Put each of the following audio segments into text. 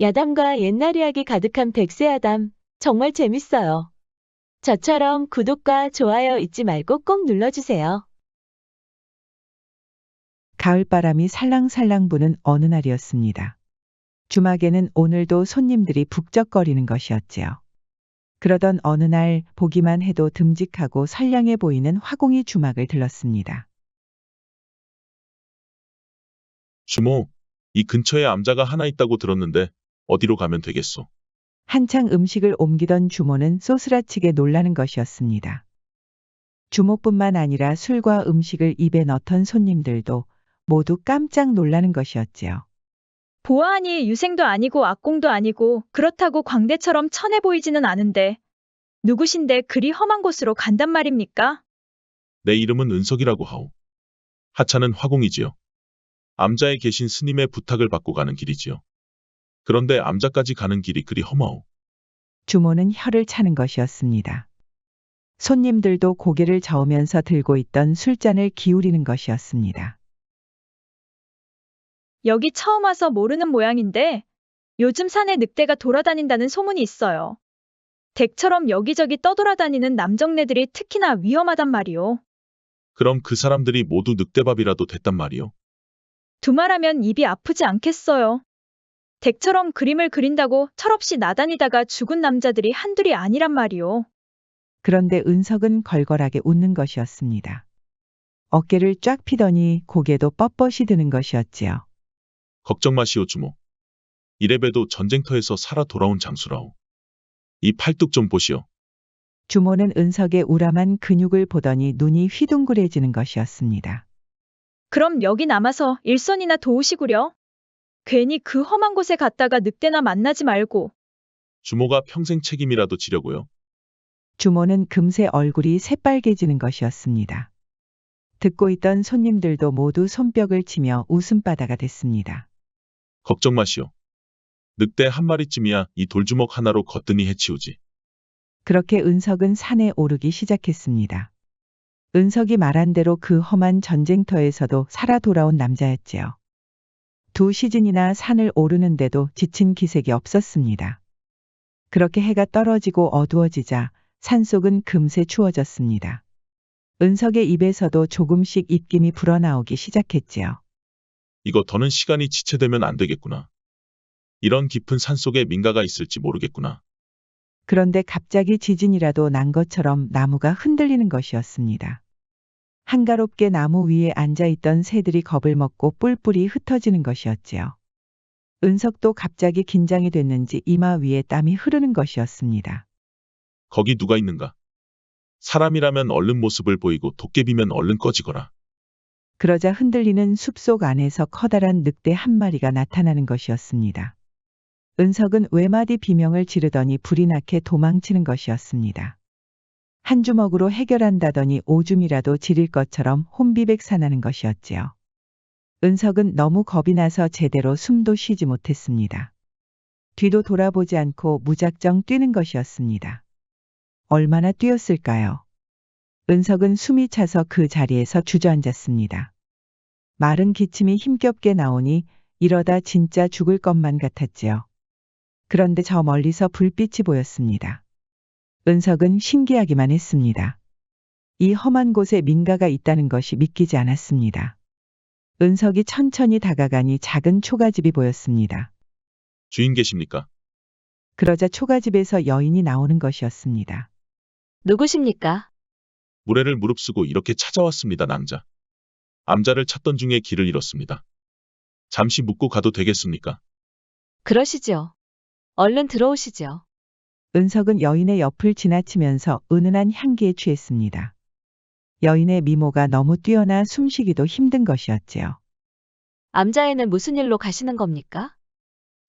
야담과 옛날 이야기 가득한 백세야담, 정말 재밌어요. 저처럼 구독과 좋아요 잊지 말고 꼭 눌러주세요. 가을바람이 살랑살랑 부는 어느 날이었습니다. 주막에는 오늘도 손님들이 북적거리는 것이었지요. 그러던 어느 날 보기만 해도 듬직하고 선량해 보이는 화공이 주막을 들렀습니다. 주모, 이 근처에 암자가 하나 있다고 들었는데 어디로 가면 되겠소? 한창 음식을 옮기던 주모는 쏘스라치게 놀라는 것이었습니다. 주모뿐만 아니라 술과 음식을 입에 넣던 손님들도 모두 깜짝 놀라는 것이었지요. 보아하니 유생도 아니고 악공도 아니고 그렇다고 광대처럼 천해 보이지는 않은데 누구신데 그리 험한 곳으로 간단 말입니까? 내 이름은 은석이라고 하오. 하차는 화공이지요. 암자에 계신 스님의 부탁을 받고 가는 길이지요. 그런데 암자까지 가는 길이 그리 험하오. 주모는 혀를 차는 것이었습니다. 손님들도 고개를 저으면서 들고 있던 술잔을 기울이는 것이었습니다. 여기 처음 와서 모르는 모양인데 요즘 산에 늑대가 돌아다닌다는 소문이 있어요. 댁처럼 여기저기 떠돌아다니는 남정네들이 특히나 위험하단 말이오. 그럼 그 사람들이 모두 늑대밥이라도 됐단 말이오. 두말하면 입이 아프지 않겠어요. 댁처럼 그림을 그린다고 철없이 나다니다가 죽은 남자들이 한둘이 아니란 말이오. 그런데 은석은 걸걸하게 웃는 것이었습니다. 어깨를 쫙 피더니 고개도 뻣뻣이 드는 것이었지요. 걱정 마시오 주모. 이래봬도 전쟁터에서 살아 돌아온 장수라오. 이 팔뚝 좀 보시오. 주모는 은석의 우람한 근육을 보더니 눈이 휘둥그레지는 것이었습니다. 그럼 여기 남아서 일손이나 도우시구려. 괜히 그 험한 곳에 갔다가 늑대나 만나지 말고. 주모가 평생 책임이라도 지려고요. 주모는 금세 얼굴이 새빨개지는 것이었습니다. 듣고 있던 손님들도 모두 손뼉을 치며 웃음바다가 됐습니다. 걱정 마시오. 늑대 한 마리쯤이야 이 돌주먹 하나로 거뜬히 해치우지. 그렇게 은석은 산에 오르기 시작했습니다. 은석이 말한 대로 그 험한 전쟁터에서도 살아 돌아온 남자였지요. 2시즌이나 산을 오르는데도 지친 기색이 없었습니다. 그렇게 해가 떨어지고 어두워지자 산속은 금세 추워졌습니다. 은석의 입에서도 조금씩 입김이 불어나오기 시작했지요. 이거 더는 시간이 지체되면 안 되겠구나. 이런 깊은 산속에 민가가 있을지 모르겠구나. 그런데 갑자기 지진이라도 난 것처럼 나무가 흔들리는 것이었습니다. 한가롭게 나무 위에 앉아있던 새들이 겁을 먹고 뿔뿔이 흩어지는 것이었지요. 은석도 갑자기 긴장이 됐는지 이마 위에 땀이 흐르는 것이었습니다. 거기 누가 있는가? 사람이라면 얼른 모습을 보이고 도깨비면 얼른 꺼지거라. 그러자 흔들리는 숲속 안에서 커다란 늑대 한 마리가 나타나는 것이었습니다. 은석은 외마디 비명을 지르더니 불이 나게 도망치는 것이었습니다. 한 주먹으로 해결한다더니 오줌이라도 지릴 것처럼 혼비백산하는 것이었지요. 은석은 너무 겁이 나서 제대로 숨도 쉬지 못했습니다. 뒤도 돌아보지 않고 무작정 뛰는 것이었습니다. 얼마나 뛰었을까요? 은석은 숨이 차서 그 자리에서 주저앉았습니다. 마른 기침이 힘겹게 나오니 이러다 진짜 죽을 것만 같았지요. 그런데 저 멀리서 불빛이 보였습니다. 은석은 신기하기만 했습니다. 이 험한 곳에 민가가 있다는 것이 믿기지 않았습니다. 은석이 천천히 다가가니 작은 초가집이 보였습니다. 주인 계십니까? 그러자 초가집에서 여인이 나오는 것이었습니다. 누구십니까? 무례를 무릅쓰고 이렇게 찾아왔습니다, 낭자. 암자를 찾던 중에 길을 잃었습니다. 잠시 묵고 가도 되겠습니까? 그러시죠. 얼른 들어오시죠. 은석은 여인의 옆을 지나치면서 은은한 향기에 취했습니다. 여인의 미모가 너무 뛰어나 숨쉬기도 힘든 것이었지요. 암자에는 무슨 일로 가시는 겁니까?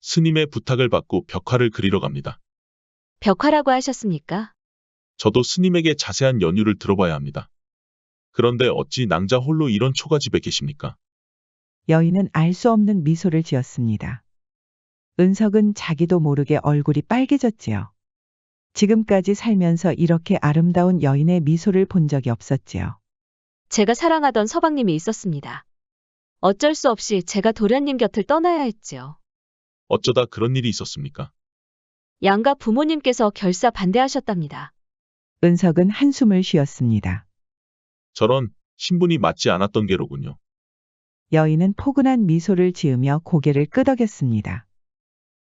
스님의 부탁을 받고 벽화를 그리러 갑니다. 벽화라고 하셨습니까? 저도 스님에게 자세한 연유를 들어봐야 합니다. 그런데 어찌 낭자 홀로 이런 초가집에 계십니까? 여인은 알 수 없는 미소를 지었습니다. 은석은 자기도 모르게 얼굴이 빨개졌지요. 지금까지 살면서 이렇게 아름다운 여인의 미소를 본 적이 없었지요. 제가 사랑하던 서방님이 있었습니다. 어쩔 수 없이 제가 도련님 곁을 떠나야 했지요. 어쩌다 그런 일이 있었습니까? 양가 부모님께서 결사 반대하셨답니다. 은석은 한숨을 쉬었습니다. 저런 신분이 맞지 않았던 게로군요. 여인은 포근한 미소를 지으며 고개를 끄덕였습니다.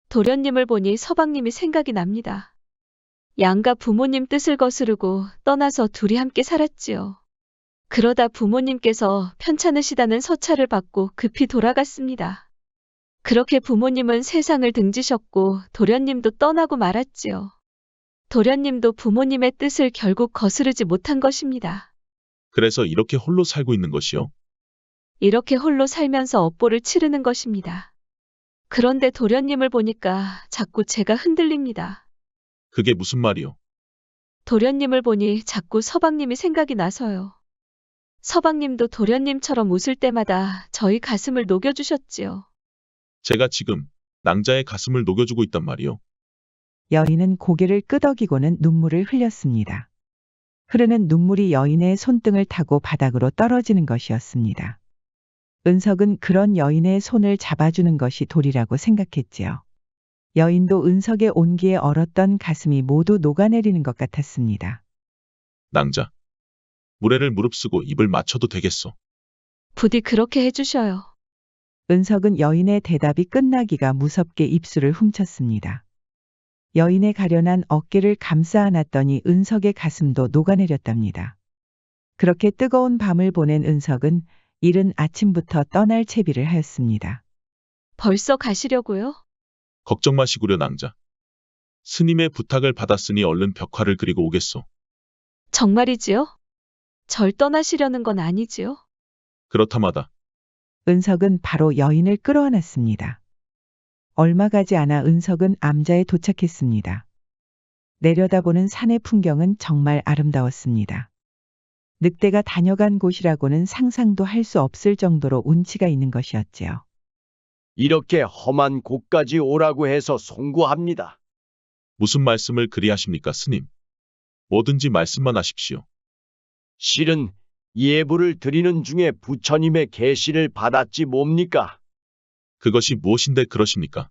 도련님을 보니 서방님이 생각이 납니다. 양가 부모님 뜻을 거스르고 떠나서 둘이 함께 살았지요. 그러다 부모님께서 편찮으시다는 서찰을 받고 급히 돌아갔습니다. 그렇게 부모님은 세상을 등지셨고 도련님도 떠나고 말았지요. 도련님도 부모님의 뜻을 결국 거스르지 못한 것입니다. 그래서 이렇게 홀로 살고 있는 것이요. 이렇게 홀로 살면서 업보를 치르는 것입니다. 그런데 도련님을 보니까 자꾸 제가 흔들립니다. 그게 무슨 말이요? 도련님을 보니 자꾸 서방님이 생각이 나서요. 서방님도 도련님처럼 웃을 때마다 저희 가슴을 녹여주셨지요. 제가 지금 낭자의 가슴을 녹여주고 있단 말이요. 여인은 고개를 끄덕이고는 눈물을 흘렸습니다. 흐르는 눈물이 여인의 손등을 타고 바닥으로 떨어지는 것이었습니다. 은석은 그런 여인의 손을 잡아주는 것이 도리라고 생각했지요. 여인도 은석의 온기에 얼었던 가슴이 모두 녹아내리는 것 같았습니다. 낭자. 무례를 무릅쓰고 입을 맞춰도 되겠소. 부디 그렇게 해주셔요. 은석은 여인의 대답이 끝나기가 무섭게 입술을 훔쳤습니다. 여인의 가련한 어깨를 감싸 안았더니 은석의 가슴도 녹아내렸답니다. 그렇게 뜨거운 밤을 보낸 은석은 이른 아침부터 떠날 채비를 하였습니다. 벌써 가시려고요? 걱정 마시구려 낭자. 스님의 부탁을 받았으니 얼른 벽화를 그리고 오겠소. 정말이지요? 절 떠나시려는 건 아니지요? 그렇다마다 은석은 바로 여인을 끌어안았습니다. 얼마 가지 않아 은석은 암자에 도착했습니다. 내려다보는 산의 풍경은 정말 아름다웠습니다. 늑대가 다녀간 곳이라고는 상상도 할 수 없을 정도로 운치가 있는 것이었지요. 이렇게 험한 곳까지 오라고 해서 송구합니다. 무슨 말씀을 그리 하십니까 스님? 뭐든지 말씀만 하십시오. 실은 예불을 드리는 중에 부처님의 계시를 받았지 뭡니까? 그것이 무엇인데 그러십니까?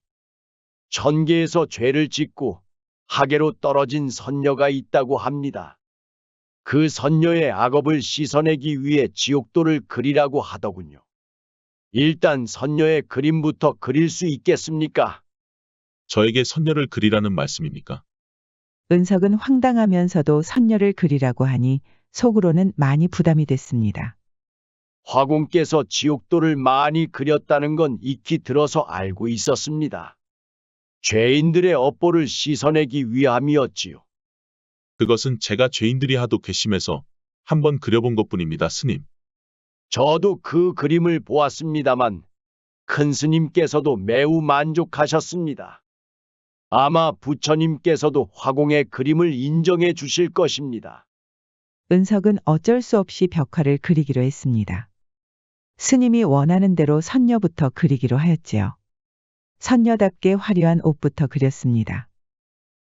천계에서 죄를 짓고 하계로 떨어진 선녀가 있다고 합니다. 그 선녀의 악업을 씻어내기 위해 지옥도를 그리라고 하더군요. 일단 선녀의 그림부터 그릴 수 있겠습니까? 저에게 선녀를 그리라는 말씀입니까? 은석은 황당하면서도 선녀를 그리라고 하니 속으로는 많이 부담이 됐습니다. 화공께서 지옥도를 많이 그렸다는 건 익히 들어서 알고 있었습니다. 죄인들의 업보를 씻어내기 위함이었지요. 그것은 제가 죄인들이 하도 괘씸해서 한번 그려본 것뿐입니다 스님. 저도 그 그림을 보았습니다만 큰 스님께서도 매우 만족하셨습니다. 아마 부처님께서도 화공의 그림을 인정해 주실 것입니다. 은석은 어쩔 수 없이 벽화를 그리기로 했습니다. 스님이 원하는 대로 선녀부터 그리기로 하였지요. 선녀답게 화려한 옷부터 그렸습니다.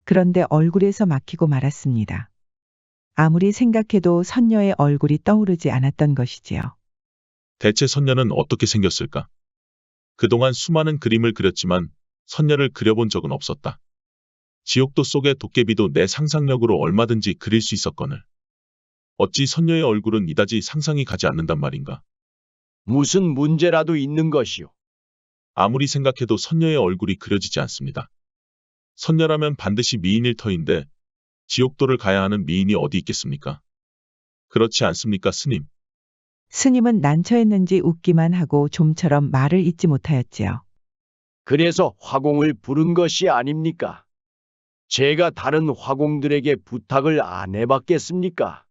그런데 얼굴에서 막히고 말았습니다. 아무리 생각해도 선녀의 얼굴이 떠오르지 않았던 것이지요. 대체 선녀는 어떻게 생겼을까? 그동안 수많은 그림을 그렸지만 선녀를 그려본 적은 없었다. 지옥도 속의 도깨비도 내 상상력으로 얼마든지 그릴 수 있었거늘. 어찌 선녀의 얼굴은 이다지 상상이 가지 않는단 말인가? 무슨 문제라도 있는 것이요. 아무리 생각해도 선녀의 얼굴이 그려지지 않습니다. 선녀라면 반드시 미인일 터인데 지옥도를 가야 하는 미인이 어디 있겠습니까? 그렇지 않습니까, 스님? 스님은 난처했는지 웃기만 하고 좀처럼 말을 잇지 못하였지요. 그래서 화공을 부른 것이 아닙니까? 제가 다른 화공들에게 부탁을 안 해봤겠습니까?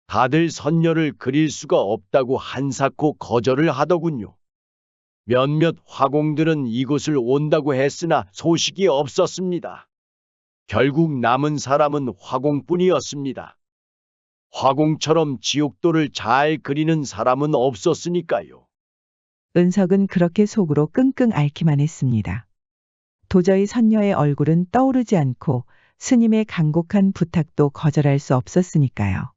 다들 선녀를 그릴 수가 없다고 한사코 거절을 하더군요. 몇몇 화공들은 이곳을 온다고 했으나 소식이 없었습니다. 결국 남은 사람은 화공뿐이었습니다. 화공처럼 지옥도를 잘 그리는 사람은 없었으니까요. 은석은 그렇게 속으로 끙끙 앓기만 했습니다. 도저히 선녀의 얼굴은 떠오르지 않고 스님의 간곡한 부탁도 거절할 수 없었으니까요.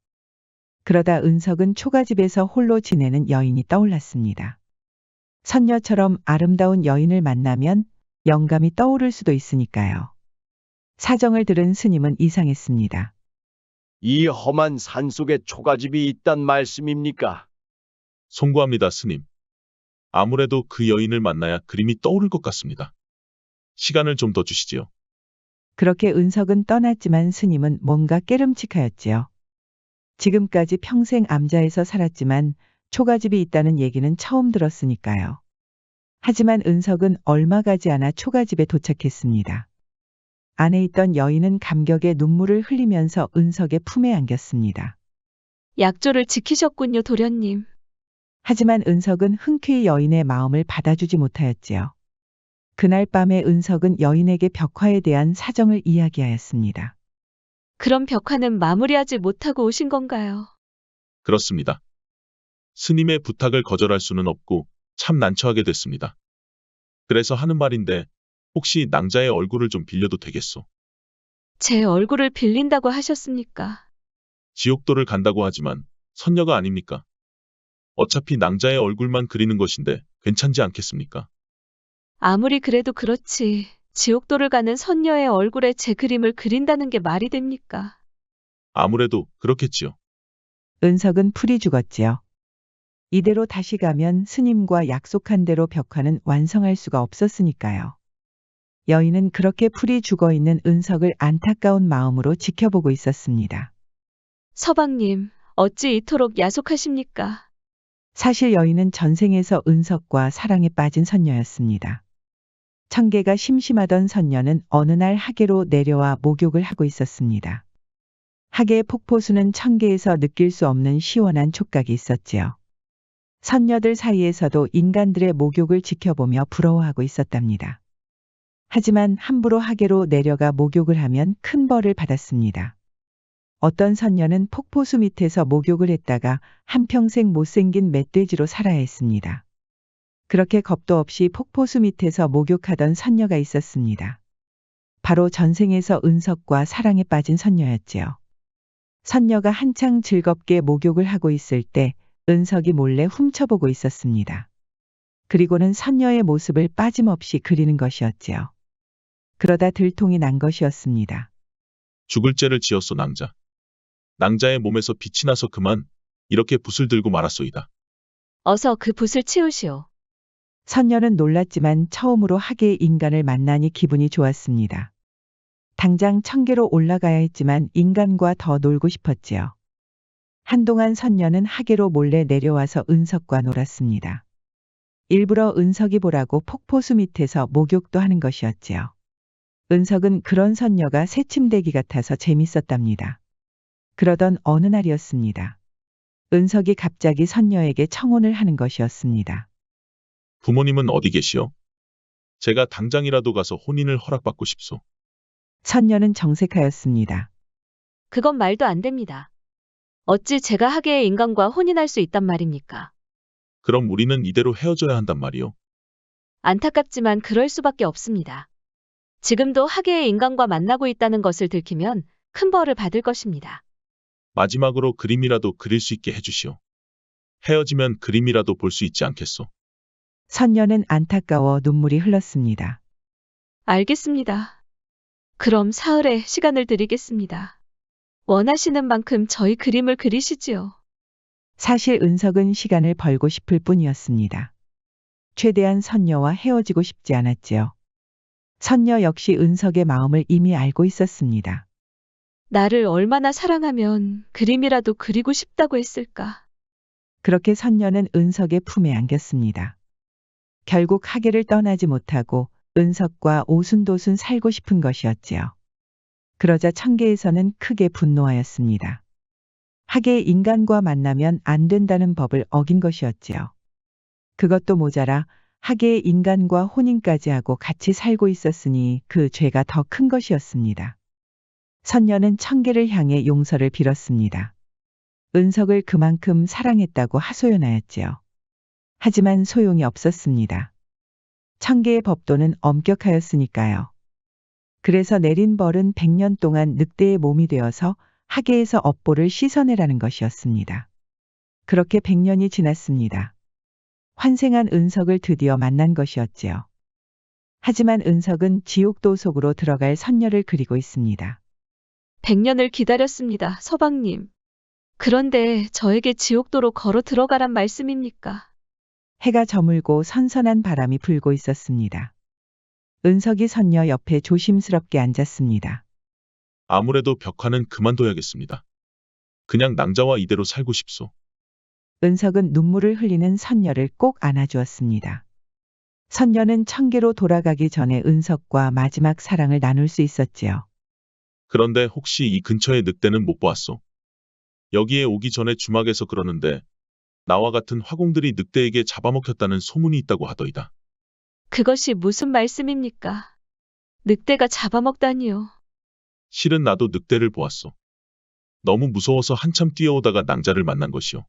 그러다 은석은 초가집에서 홀로 지내는 여인이 떠올랐습니다. 선녀처럼 아름다운 여인을 만나면 영감이 떠오를 수도 있으니까요. 사정을 들은 스님은 이상했습니다. 이 험한 산속에 초가집이 있단 말씀입니까? 송구합니다, 스님. 아무래도 그 여인을 만나야 그림이 떠오를 것 같습니다. 시간을 좀 더 주시지요. 그렇게 은석은 떠났지만 스님은 뭔가 깨름칙하였지요. 지금까지 평생 암자에서 살았지만 초가집이 있다는 얘기는 처음 들었으니까요. 하지만 은석은 얼마 가지 않아 초가집에 도착했습니다. 안에 있던 여인은 감격에 눈물을 흘리면서 은석의 품에 안겼습니다. 약조를 지키셨군요, 도련님. 하지만 은석은 흔쾌히 여인의 마음을 받아주지 못하였지요. 그날 밤에 은석은 여인에게 벽화에 대한 사정을 이야기하였습니다. 그럼 벽화는 마무리하지 못하고 오신 건가요? 그렇습니다. 스님의 부탁을 거절할 수는 없고 참 난처하게 됐습니다. 그래서 하는 말인데 혹시 낭자의 얼굴을 좀 빌려도 되겠소? 제 얼굴을 빌린다고 하셨습니까? 지옥도를 간다고 하지만 선녀가 아닙니까? 어차피 낭자의 얼굴만 그리는 것인데 괜찮지 않겠습니까? 아무리 그래도 그렇지. 지옥도를 가는 선녀의 얼굴에 제 그림을 그린다는 게 말이 됩니까? 아무래도 그렇겠지요. 은석은 풀이 죽었지요. 이대로 다시 가면 스님과 약속한 대로 벽화는 완성할 수가 없었으니까요. 여인은 그렇게 풀이 죽어 있는 은석을 안타까운 마음으로 지켜보고 있었습니다. 서방님, 어찌 이토록 야속하십니까? 사실 여인은 전생에서 은석과 사랑에 빠진 선녀였습니다. 청계가 심심하던 선녀는 어느 날 하계로 내려와 목욕을 하고 있었습니다. 하계의 폭포수는 청계에서 느낄 수 없는 시원한 촉각이 있었지요. 선녀들 사이에서도 인간들의 목욕을 지켜보며 부러워하고 있었답니다. 하지만 함부로 하계로 내려가 목욕을 하면 큰 벌을 받았습니다. 어떤 선녀는 폭포수 밑에서 목욕을 했다가 한평생 못생긴 멧돼지로 살아야 했습니다. 그렇게 겁도 없이 폭포수 밑에서 목욕하던 선녀가 있었습니다. 바로 전생에서 은석과 사랑에 빠진 선녀였지요. 선녀가 한창 즐겁게 목욕을 하고 있을 때 은석이 몰래 훔쳐보고 있었습니다. 그리고는 선녀의 모습을 빠짐없이 그리는 것이었지요. 그러다 들통이 난 것이었습니다. 죽을 죄를 지었소 낭자. 낭자의 몸에서 빛이 나서 그만 이렇게 붓을 들고 말았소이다. 어서 그 붓을 치우시오. 선녀는 놀랐지만 처음으로 하계의 인간을 만나니 기분이 좋았습니다. 당장 청계로 올라가야 했지만 인간과 더 놀고 싶었지요. 한동안 선녀는 하계로 몰래 내려와서 은석과 놀았습니다. 일부러 은석이 보라고 폭포수 밑에서 목욕도 하는 것이었지요. 은석은 그런 선녀가 새침대기 같아서 재밌었답니다. 그러던 어느 날이었습니다. 은석이 갑자기 선녀에게 청혼을 하는 것이었습니다. 부모님은 어디 계시오? 제가 당장이라도 가서 혼인을 허락받고 싶소. 선녀는 정색하였습니다. 그건 말도 안 됩니다. 어찌 제가 하계의 인간과 혼인할 수 있단 말입니까? 그럼 우리는 이대로 헤어져야 한단 말이오. 안타깝지만 그럴 수밖에 없습니다. 지금도 하계의 인간과 만나고 있다는 것을 들키면 큰 벌을 받을 것입니다. 마지막으로 그림이라도 그릴 수 있게 해주시오. 헤어지면 그림이라도 볼 수 있지 않겠소. 선녀는 안타까워 눈물이 흘렀습니다. 알겠습니다. 그럼 사흘의 시간을 드리겠습니다. 원하시는 만큼 저희 그림을 그리시지요. 사실 은석은 시간을 벌고 싶을 뿐이었습니다. 최대한 선녀와 헤어지고 싶지 않았지요. 선녀 역시 은석의 마음을 이미 알고 있었습니다. 나를 얼마나 사랑하면 그림이라도 그리고 싶다고 했을까. 그렇게 선녀는 은석의 품에 안겼습니다. 결국 하계를 떠나지 못하고 은석과 오순도순 살고 싶은 것이었지요. 그러자 청계에서는 크게 분노하였습니다. 하계의 인간과 만나면 안 된다는 법을 어긴 것이었지요. 그것도 모자라 하계의 인간과 혼인까지 하고 같이 살고 있었으니 그 죄가 더 큰 것이었습니다. 선녀는 청계를 향해 용서를 빌었습니다. 은석을 그만큼 사랑했다고 하소연하였지요. 하지만 소용이 없었습니다. 청계의 법도는 엄격하였으니까요. 그래서 내린 벌은 100년 동안 늑대의 몸이 되어서 하계에서 업보를 씻어내라는 것이었습니다. 그렇게 100년이 지났습니다. 환생한 은석을 드디어 만난 것이었지요. 하지만 은석은 지옥도 속으로 들어갈 선녀를 그리고 있습니다. 100년을 기다렸습니다, 서방님. 그런데 저에게 지옥도로 걸어 들어가란 말씀입니까? 해가 저물고 선선한 바람이 불고 있었습니다. 은석이 선녀 옆에 조심스럽게 앉았습니다. 아무래도 벽화는 그만둬야겠습니다. 그냥 낭자와 이대로 살고 싶소. 은석은 눈물을 흘리는 선녀를 꼭 안아주었습니다. 선녀는 천계로 돌아가기 전에 은석과 마지막 사랑을 나눌 수 있었지요. 그런데 혹시 이 근처에 늑대는 못 보았소? 여기에 오기 전에 주막에서 그러는데 나와 같은 화공들이 늑대에게 잡아먹혔다는 소문이 있다고 하더이다. 그것이 무슨 말씀입니까? 늑대가 잡아먹다니요. 실은 나도 늑대를 보았소. 너무 무서워서 한참 뛰어오다가 낭자를 만난 것이오.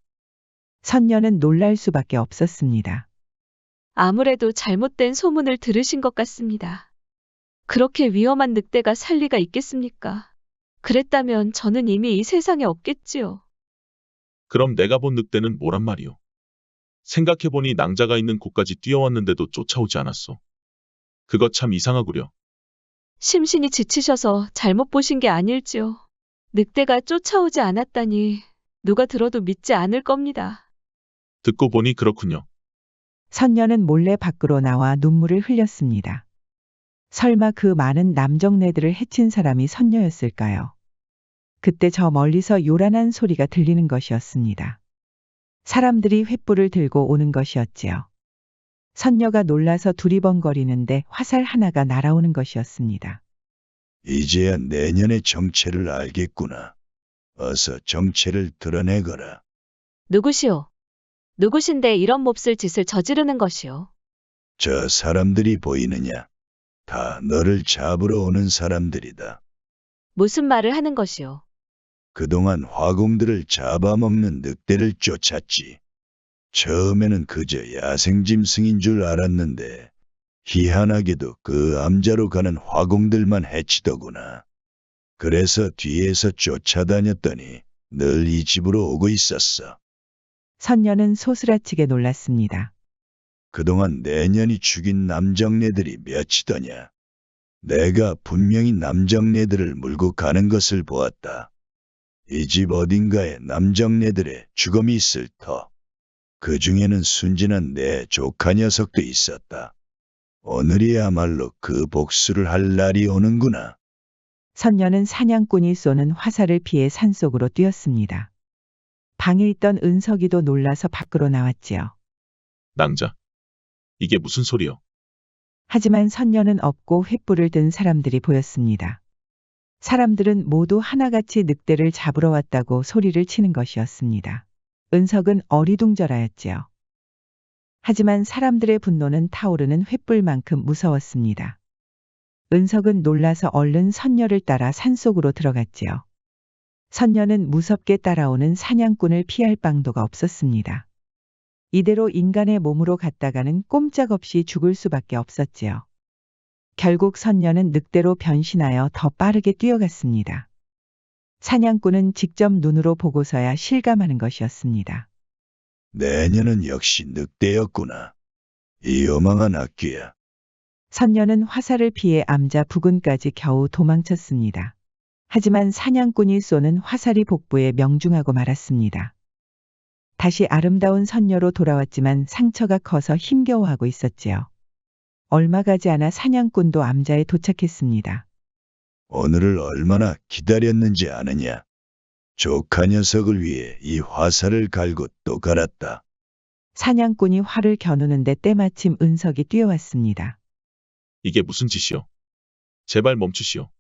선녀는 놀랄 수밖에 없었습니다. 아무래도 잘못된 소문을 들으신 것 같습니다. 그렇게 위험한 늑대가 살 리가 있겠습니까? 그랬다면 저는 이미 이 세상에 없겠지요. 그럼 내가 본 늑대는 뭐란 말이오? 생각해보니 낭자가 있는 곳까지 뛰어왔는데도 쫓아오지 않았소. 그거 참 이상하구려. 심신이 지치셔서 잘못 보신 게 아닐지요. 늑대가 쫓아오지 않았다니 누가 들어도 믿지 않을 겁니다. 듣고 보니 그렇군요. 선녀는 몰래 밖으로 나와 눈물을 흘렸습니다. 설마 그 많은 남정네들을 해친 사람이 선녀였을까요? 그때 저 멀리서 요란한 소리가 들리는 것이었습니다. 사람들이 횃불을 들고 오는 것이었지요. 선녀가 놀라서 두리번거리는데 화살 하나가 날아오는 것이었습니다. 이제야 내년의 정체를 알겠구나. 어서 정체를 드러내거라. 누구시오? 누구신데 이런 몹쓸 짓을 저지르는 것이오? 저 사람들이 보이느냐? 다 너를 잡으러 오는 사람들이다. 무슨 말을 하는 것이오? 그동안 화공들을 잡아먹는 늑대를 쫓았지. 처음에는 그저 야생짐승인 줄 알았는데 희한하게도 그 암자로 가는 화공들만 해치더구나. 그래서 뒤에서 쫓아다녔더니 늘 이 집으로 오고 있었어. 선녀는 소스라치게 놀랐습니다. 그동안 내년이 죽인 남정네들이 몇이더냐. 내가 분명히 남정네들을 물고 가는 것을 보았다. 이 집 어딘가에 남정네들의 죽음이 있을 터. 그 중에는 순진한 내 조카 녀석도 있었다. 오늘이야말로 그 복수를 할 날이 오는구나. 선녀는 사냥꾼이 쏘는 화살을 피해 산속으로 뛰었습니다. 방에 있던 은석이도 놀라서 밖으로 나왔지요. 낭자. 이게 무슨 소리요? 하지만 선녀는 없고 횃불을 든 사람들이 보였습니다. 사람들은 모두 하나같이 늑대를 잡으러 왔다고 소리를 치는 것이었습니다. 은석은 어리둥절하였지요. 하지만 사람들의 분노는 타오르는 횃불만큼 무서웠습니다. 은석은 놀라서 얼른 선녀를 따라 산속으로 들어갔지요. 선녀는 무섭게 따라오는 사냥꾼을 피할 방도가 없었습니다. 이대로 인간의 몸으로 갔다가는 꼼짝없이 죽을 수밖에 없었지요. 결국 선녀는 늑대로 변신하여 더 빠르게 뛰어갔습니다. 사냥꾼은 직접 눈으로 보고서야 실감하는 것이었습니다. 내년은 역시 늑대였구나. 이 어망한 악귀야. 선녀는 화살을 피해 암자 부근까지 겨우 도망쳤습니다. 하지만 사냥꾼이 쏘는 화살이 복부에 명중하고 말았습니다. 다시 아름다운 선녀로 돌아왔지만 상처가 커서 힘겨워하고 있었지요. 얼마 가지 않아 사냥꾼도 암자에 도착했습니다. 오늘을 얼마나 기다렸는지 아느냐. 조카 녀석을 위해 이 화살을 갈고 또 갈았다. 사냥꾼이 활을 겨누는데 때마침 은석이 뛰어왔습니다. 이게 무슨 짓이오? 제발 멈추시오.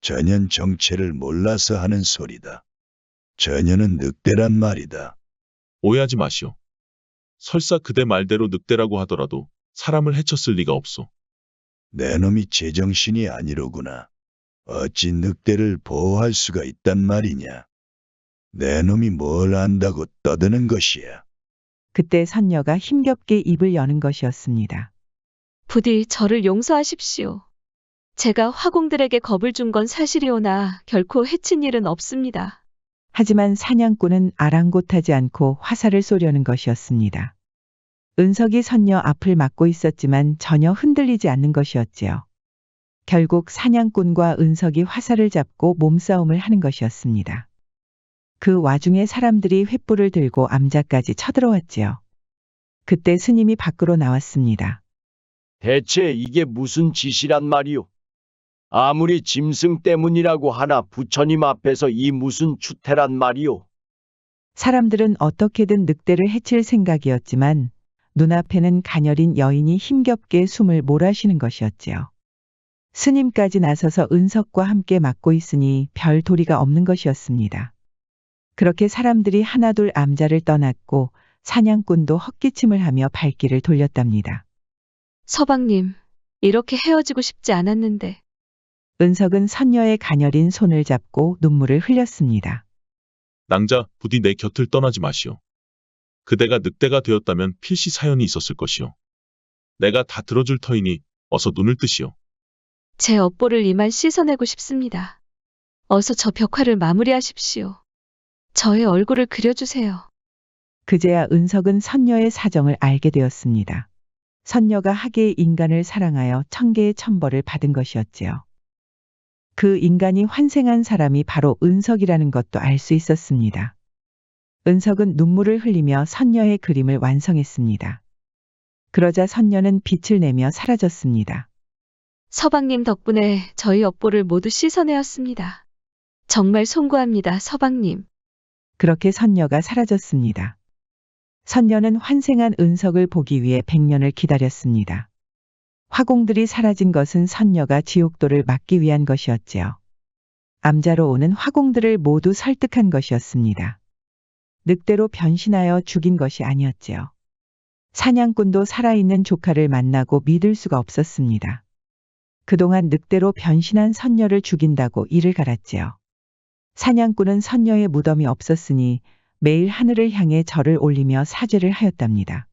전현 정체를 몰라서 하는 소리다. 전현은 늑대란 말이다. 오해하지 마시오. 설사 그대 말대로 늑대라고 하더라도 사람을 해쳤을 리가 없소. 내 놈이 제정신이 아니로구나. 어찌 늑대를 보호할 수가 있단 말이냐. 내 놈이 뭘 안다고 떠드는 것이야. 그때 선녀가 힘겹게 입을 여는 것이었습니다. 부디 저를 용서하십시오. 제가 화공들에게 겁을 준 건 사실이오나 결코 해친 일은 없습니다. 하지만 사냥꾼은 아랑곳하지 않고 화살을 쏘려는 것이었습니다. 은석이 선녀 앞을 막고 있었지만 전혀 흔들리지 않는 것이었지요. 결국 사냥꾼과 은석이 화살을 잡고 몸싸움을 하는 것이었습니다. 그 와중에 사람들이 횃불을 들고 암자까지 쳐들어왔지요. 그때 스님이 밖으로 나왔습니다. 대체 이게 무슨 짓이란 말이오? 아무리 짐승 때문이라고 하나 부처님 앞에서 이 무슨 추태란 말이오? 사람들은 어떻게든 늑대를 해칠 생각이었지만 눈앞에는 가녀린 여인이 힘겹게 숨을 몰아쉬는 것이었지요. 스님까지 나서서 은석과 함께 막고 있으니 별 도리가 없는 것이었습니다. 그렇게 사람들이 하나둘 암자를 떠났고 사냥꾼도 헛기침을 하며 발길을 돌렸답니다. 서방님, 이렇게 헤어지고 싶지 않았는데. 은석은 선녀의 가녀린 손을 잡고 눈물을 흘렸습니다. 낭자, 부디 내 곁을 떠나지 마시오. 그대가 늑대가 되었다면 필시 사연이 있었을 것이오. 내가 다 들어줄 터이니 어서 눈을 뜨시오. 제 업보를 이만 씻어내고 싶습니다. 어서 저 벽화를 마무리하십시오. 저의 얼굴을 그려주세요. 그제야 은석은 선녀의 사정을 알게 되었습니다. 선녀가 하계의 인간을 사랑하여 천개의 천벌을 받은 것이었지요. 그 인간이 환생한 사람이 바로 은석이라는 것도 알 수 있었습니다. 은석은 눈물을 흘리며 선녀의 그림을 완성했습니다. 그러자 선녀는 빛을 내며 사라졌습니다. 서방님 덕분에 저희 업보를 모두 씻어내었습니다. 정말 송구합니다, 서방님. 그렇게 선녀가 사라졌습니다. 선녀는 환생한 은석을 보기 위해 100년을 기다렸습니다. 화공들이 사라진 것은 선녀가 지옥도를 막기 위한 것이었지요. 암자로 오는 화공들을 모두 설득한 것이었습니다. 늑대로 변신하여 죽인 것이 아니었지요. 사냥꾼도 살아있는 조카를 만나고 믿을 수가 없었습니다. 그동안 늑대로 변신한 선녀를 죽인다고 이를 갈았지요. 사냥꾼은 선녀의 무덤이 없었으니 매일 하늘을 향해 절을 올리며 사죄를 하였답니다.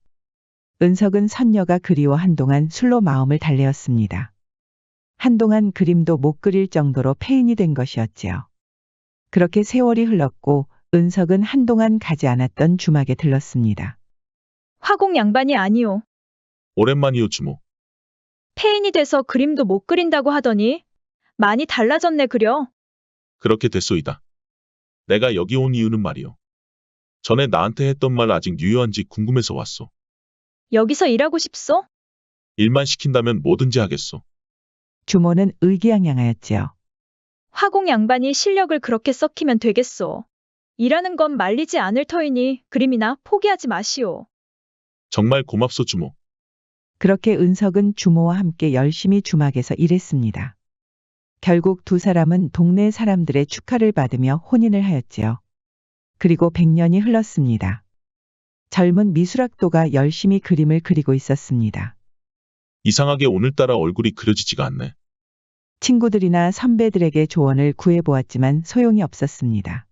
은석은 선녀가 그리워 한동안 술로 마음을 달래었습니다. 한동안 그림도 못 그릴 정도로 폐인이 된 것이었지요. 그렇게 세월이 흘렀고 은석은 한동안 가지 않았던 주막에 들렀습니다. 화공 양반이 아니오. 오랜만이오 주모. 폐인이 돼서 그림도 못 그린다고 하더니 많이 달라졌네 그려. 그렇게 됐소이다. 내가 여기 온 이유는 말이오. 전에 나한테 했던 말 아직 유효한지 궁금해서 왔소. 여기서 일하고 싶소? 일만 시킨다면 뭐든지 하겠소. 주모는 의기양양하였지요. 화공 양반이 실력을 그렇게 썩히면 되겠소. 일하는 건 말리지 않을 터이니 그림이나 포기하지 마시오. 정말 고맙소 주모. 그렇게 은석은 주모와 함께 열심히 주막에서 일했습니다. 결국 두 사람은 동네 사람들의 축하를 받으며 혼인을 하였지요. 그리고 100년이 흘렀습니다. 젊은 미술학도가 열심히 그림을 그리고 있었습니다. 이상하게 오늘따라 얼굴이 그려지지가 않네. 친구들이나 선배들에게 조언을 구해보았지만 소용이 없었습니다.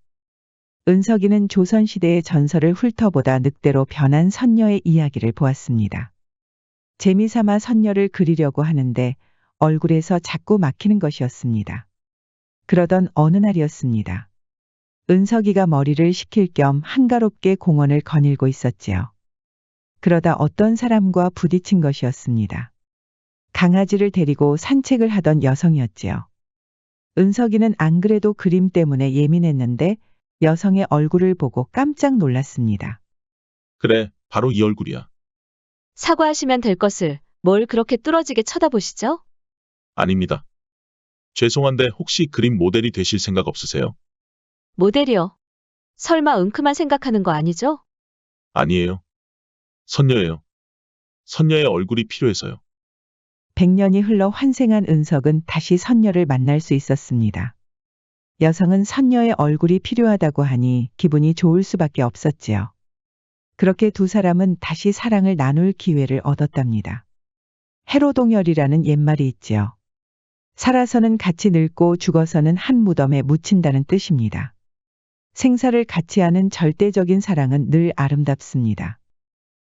은석이는 조선시대의 전설을 훑어보다 늑대로 변한 선녀의 이야기를 보았습니다. 재미삼아 선녀를 그리려고 하는데 얼굴에서 자꾸 막히는 것이었습니다. 그러던 어느 날이었습니다. 은석이가 머리를 식힐 겸 한가롭게 공원을 거닐고 있었지요. 그러다 어떤 사람과 부딪힌 것이었습니다. 강아지를 데리고 산책을 하던 여성이었지요. 은석이는 안 그래도 그림 때문에 예민했는데 여성의 얼굴을 보고 깜짝 놀랐습니다. 그래, 바로 이 얼굴이야. 사과하시면 될 것을 뭘 그렇게 뚫어지게 쳐다보시죠? 아닙니다. 죄송한데 혹시 그림 모델이 되실 생각 없으세요? 모델이요. 설마 은크만 생각하는 거 아니죠? 아니에요. 선녀예요. 선녀의 얼굴이 필요해서요. 100년이 흘러 환생한 은석은 다시 선녀를 만날 수 있었습니다. 여성은 선녀의 얼굴이 필요하다고 하니 기분이 좋을 수밖에 없었지요. 그렇게 두 사람은 다시 사랑을 나눌 기회를 얻었답니다. 해로동열이라는 옛말이 있지요. 살아서는 같이 늙고 죽어서는 한 무덤에 묻힌다는 뜻입니다. 생사를 같이 하는 절대적인 사랑은 늘 아름답습니다.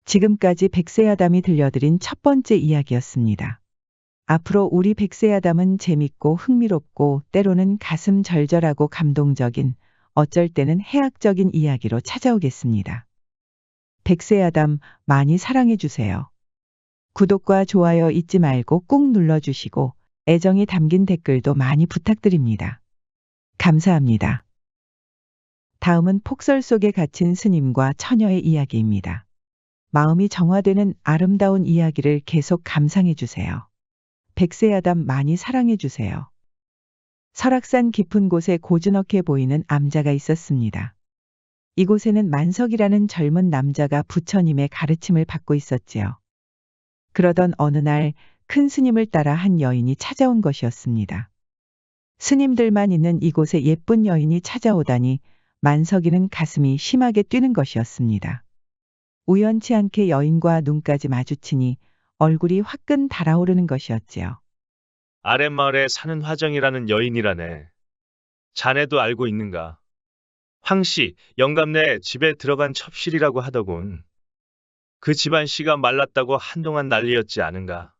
지금까지 백세야담이 들려드린 첫 번째 이야기였습니다. 앞으로 우리 백세야담은 재밌고 흥미롭고 때로는 가슴 절절하고 감동적인, 어쩔 때는 해학적인 이야기로 찾아오겠습니다. 백세야담 많이 사랑해주세요. 구독과 좋아요 잊지 말고 꾹 눌러주시고 애정이 담긴 댓글도 많이 부탁드립니다. 감사합니다. 다음은 폭설 속에 갇힌 스님과 처녀의 이야기입니다. 마음이 정화되는 아름다운 이야기를 계속 감상해주세요. 백세야담 많이 사랑해주세요. 설악산 깊은 곳에 고즈넉해 보이는 암자가 있었습니다. 이곳에는 만석이라는 젊은 남자가 부처님의 가르침을 받고 있었지요. 그러던 어느 날 큰 스님을 따라 한 여인이 찾아온 것이었습니다. 스님들만 있는 이곳에 예쁜 여인이 찾아오다니 만석이는 가슴이 심하게 뛰는 것이었습니다. 우연치 않게 여인과 눈까지 마주치니 얼굴이 화끈 달아오르는 것이었지요. 아랫마을에 사는 화정이라는 여인이라네. 자네도 알고 있는가? 황씨, 영감네 집에 들어간 첩실이라고 하더군. 그 집안 씨가 말랐다고 한동안 난리였지 않은가?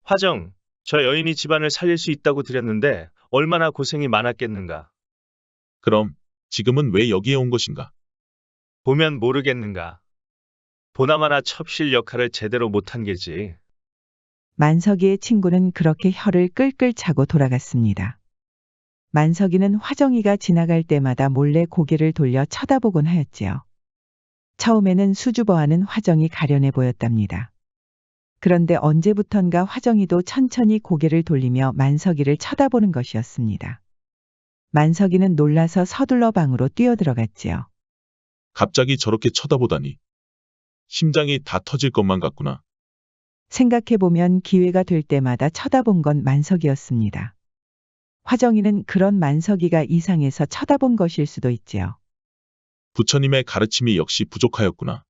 화정, 저 여인이 집안을 살릴 수 있다고 드렸는데 얼마나 고생이 많았겠는가? 그럼 지금은 왜 여기에 온 것인가? 보면 모르겠는가? 보나마나 첩실 역할을 제대로 못한 게지. 만석이의 친구는 그렇게 혀를 끌끌 차고 돌아갔습니다. 만석이는 화정이가 지나갈 때마다 몰래 고개를 돌려 쳐다보곤 하였지요. 처음에는 수줍어하는 화정이 가련해 보였답니다. 그런데 언제부턴가 화정이도 천천히 고개를 돌리며 만석이를 쳐다보는 것이었습니다. 만석이는 놀라서 서둘러 방으로 뛰어들어갔지요. 갑자기 저렇게 쳐다보다니. 심장이 다 터질 것만 같구나. 생각해보면 기회가 될 때마다 쳐다본 건 만석이었습니다. 화정이는 그런 만석이가 이상해서 쳐다본 것일 수도 있지요. 부처님의 가르침이 역시 부족하였구나.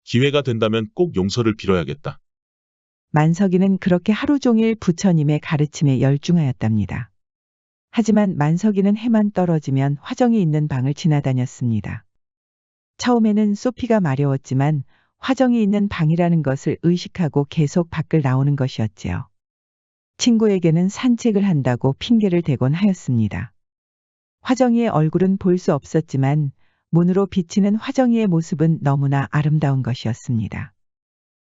기회가 된다면 꼭 용서를 빌어야겠다. 만석이는 그렇게 하루 종일 부처님의 가르침에 열중하였답니다. 하지만 만석이는 해만 떨어지면 화정이 있는 방을 지나다녔습니다. 처음에는 소피가 마려웠지만 화정이 있는 방이라는 것을 의식하고 계속 밖을 나오는 것이었지요. 친구에게는 산책을 한다고 핑계를 대곤 하였습니다. 화정이의 얼굴은 볼 수 없었지만 문으로 비치는 화정이의 모습은 너무나 아름다운 것이었습니다.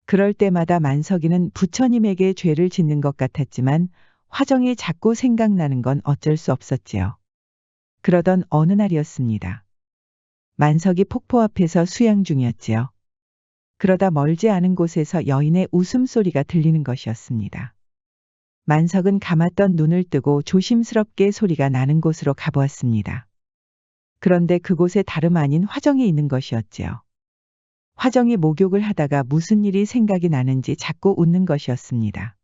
그럴 때마다 만석이는 부처님에게 죄를 짓는 것 같았지만 화정이 자꾸 생각나는 건 어쩔 수 없었지요. 그러던 어느 날이었습니다. 만석이 폭포 앞에서 수양 중이었지요. 그러다 멀지 않은 곳에서 여인의 웃음소리가 들리는 것이었습니다. 만석은 감았던 눈을 뜨고 조심스럽게 소리가 나는 곳으로 가보았습니다. 그런데 그곳에 다름 아닌 화정이 있는 것이었지요. 화정이 목욕을 하다가 무슨 일이 생각이 나는지 자꾸 웃는 것이었습니다.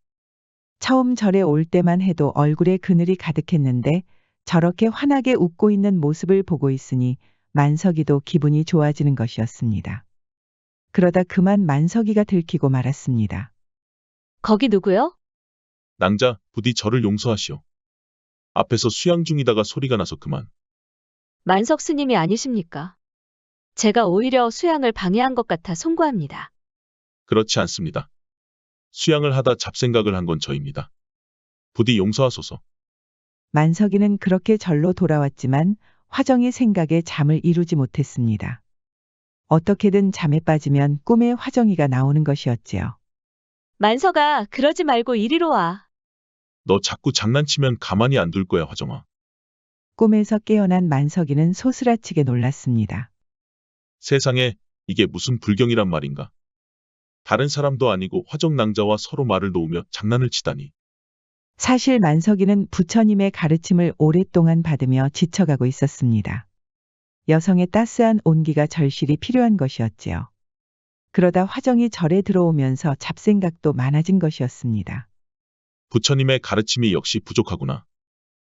처음 절에 올 때만 해도 얼굴에 그늘이 가득했는데 저렇게 환하게 웃고 있는 모습을 보고 있으니 만석이도 기분이 좋아지는 것이었습니다. 그러다 그만 만석이가 들키고 말았습니다. 거기 누구요? 낭자, 부디 저를 용서하시오. 앞에서 수양 중이다가 소리가 나서 그만. 만석 스님이 아니십니까? 제가 오히려 수양을 방해한 것 같아 송구합니다. 그렇지 않습니다. 수양을 하다 잡생각을 한 건 저입니다. 부디 용서하소서. 만석이는 그렇게 절로 돌아왔지만 화정이 생각에 잠을 이루지 못했습니다. 어떻게든 잠에 빠지면 꿈에 화정이가 나오는 것이었지요. 만석아, 그러지 말고 이리로 와. 너 자꾸 장난치면 가만히 안 둘 거야, 화정아. 꿈에서 깨어난 만석이는 소스라치게 놀랐습니다. 세상에, 이게 무슨 불경이란 말인가. 다른 사람도 아니고 화정낭자와 서로 말을 놓으며 장난을 치다니. 사실 만석이는 부처님의 가르침을 오랫동안 받으며 지쳐가고 있었습니다. 여성의 따스한 온기가 절실히 필요한 것이었지요. 그러다 화정이 절에 들어오면서 잡생각도 많아진 것이었습니다. 부처님의 가르침이 역시 부족하구나.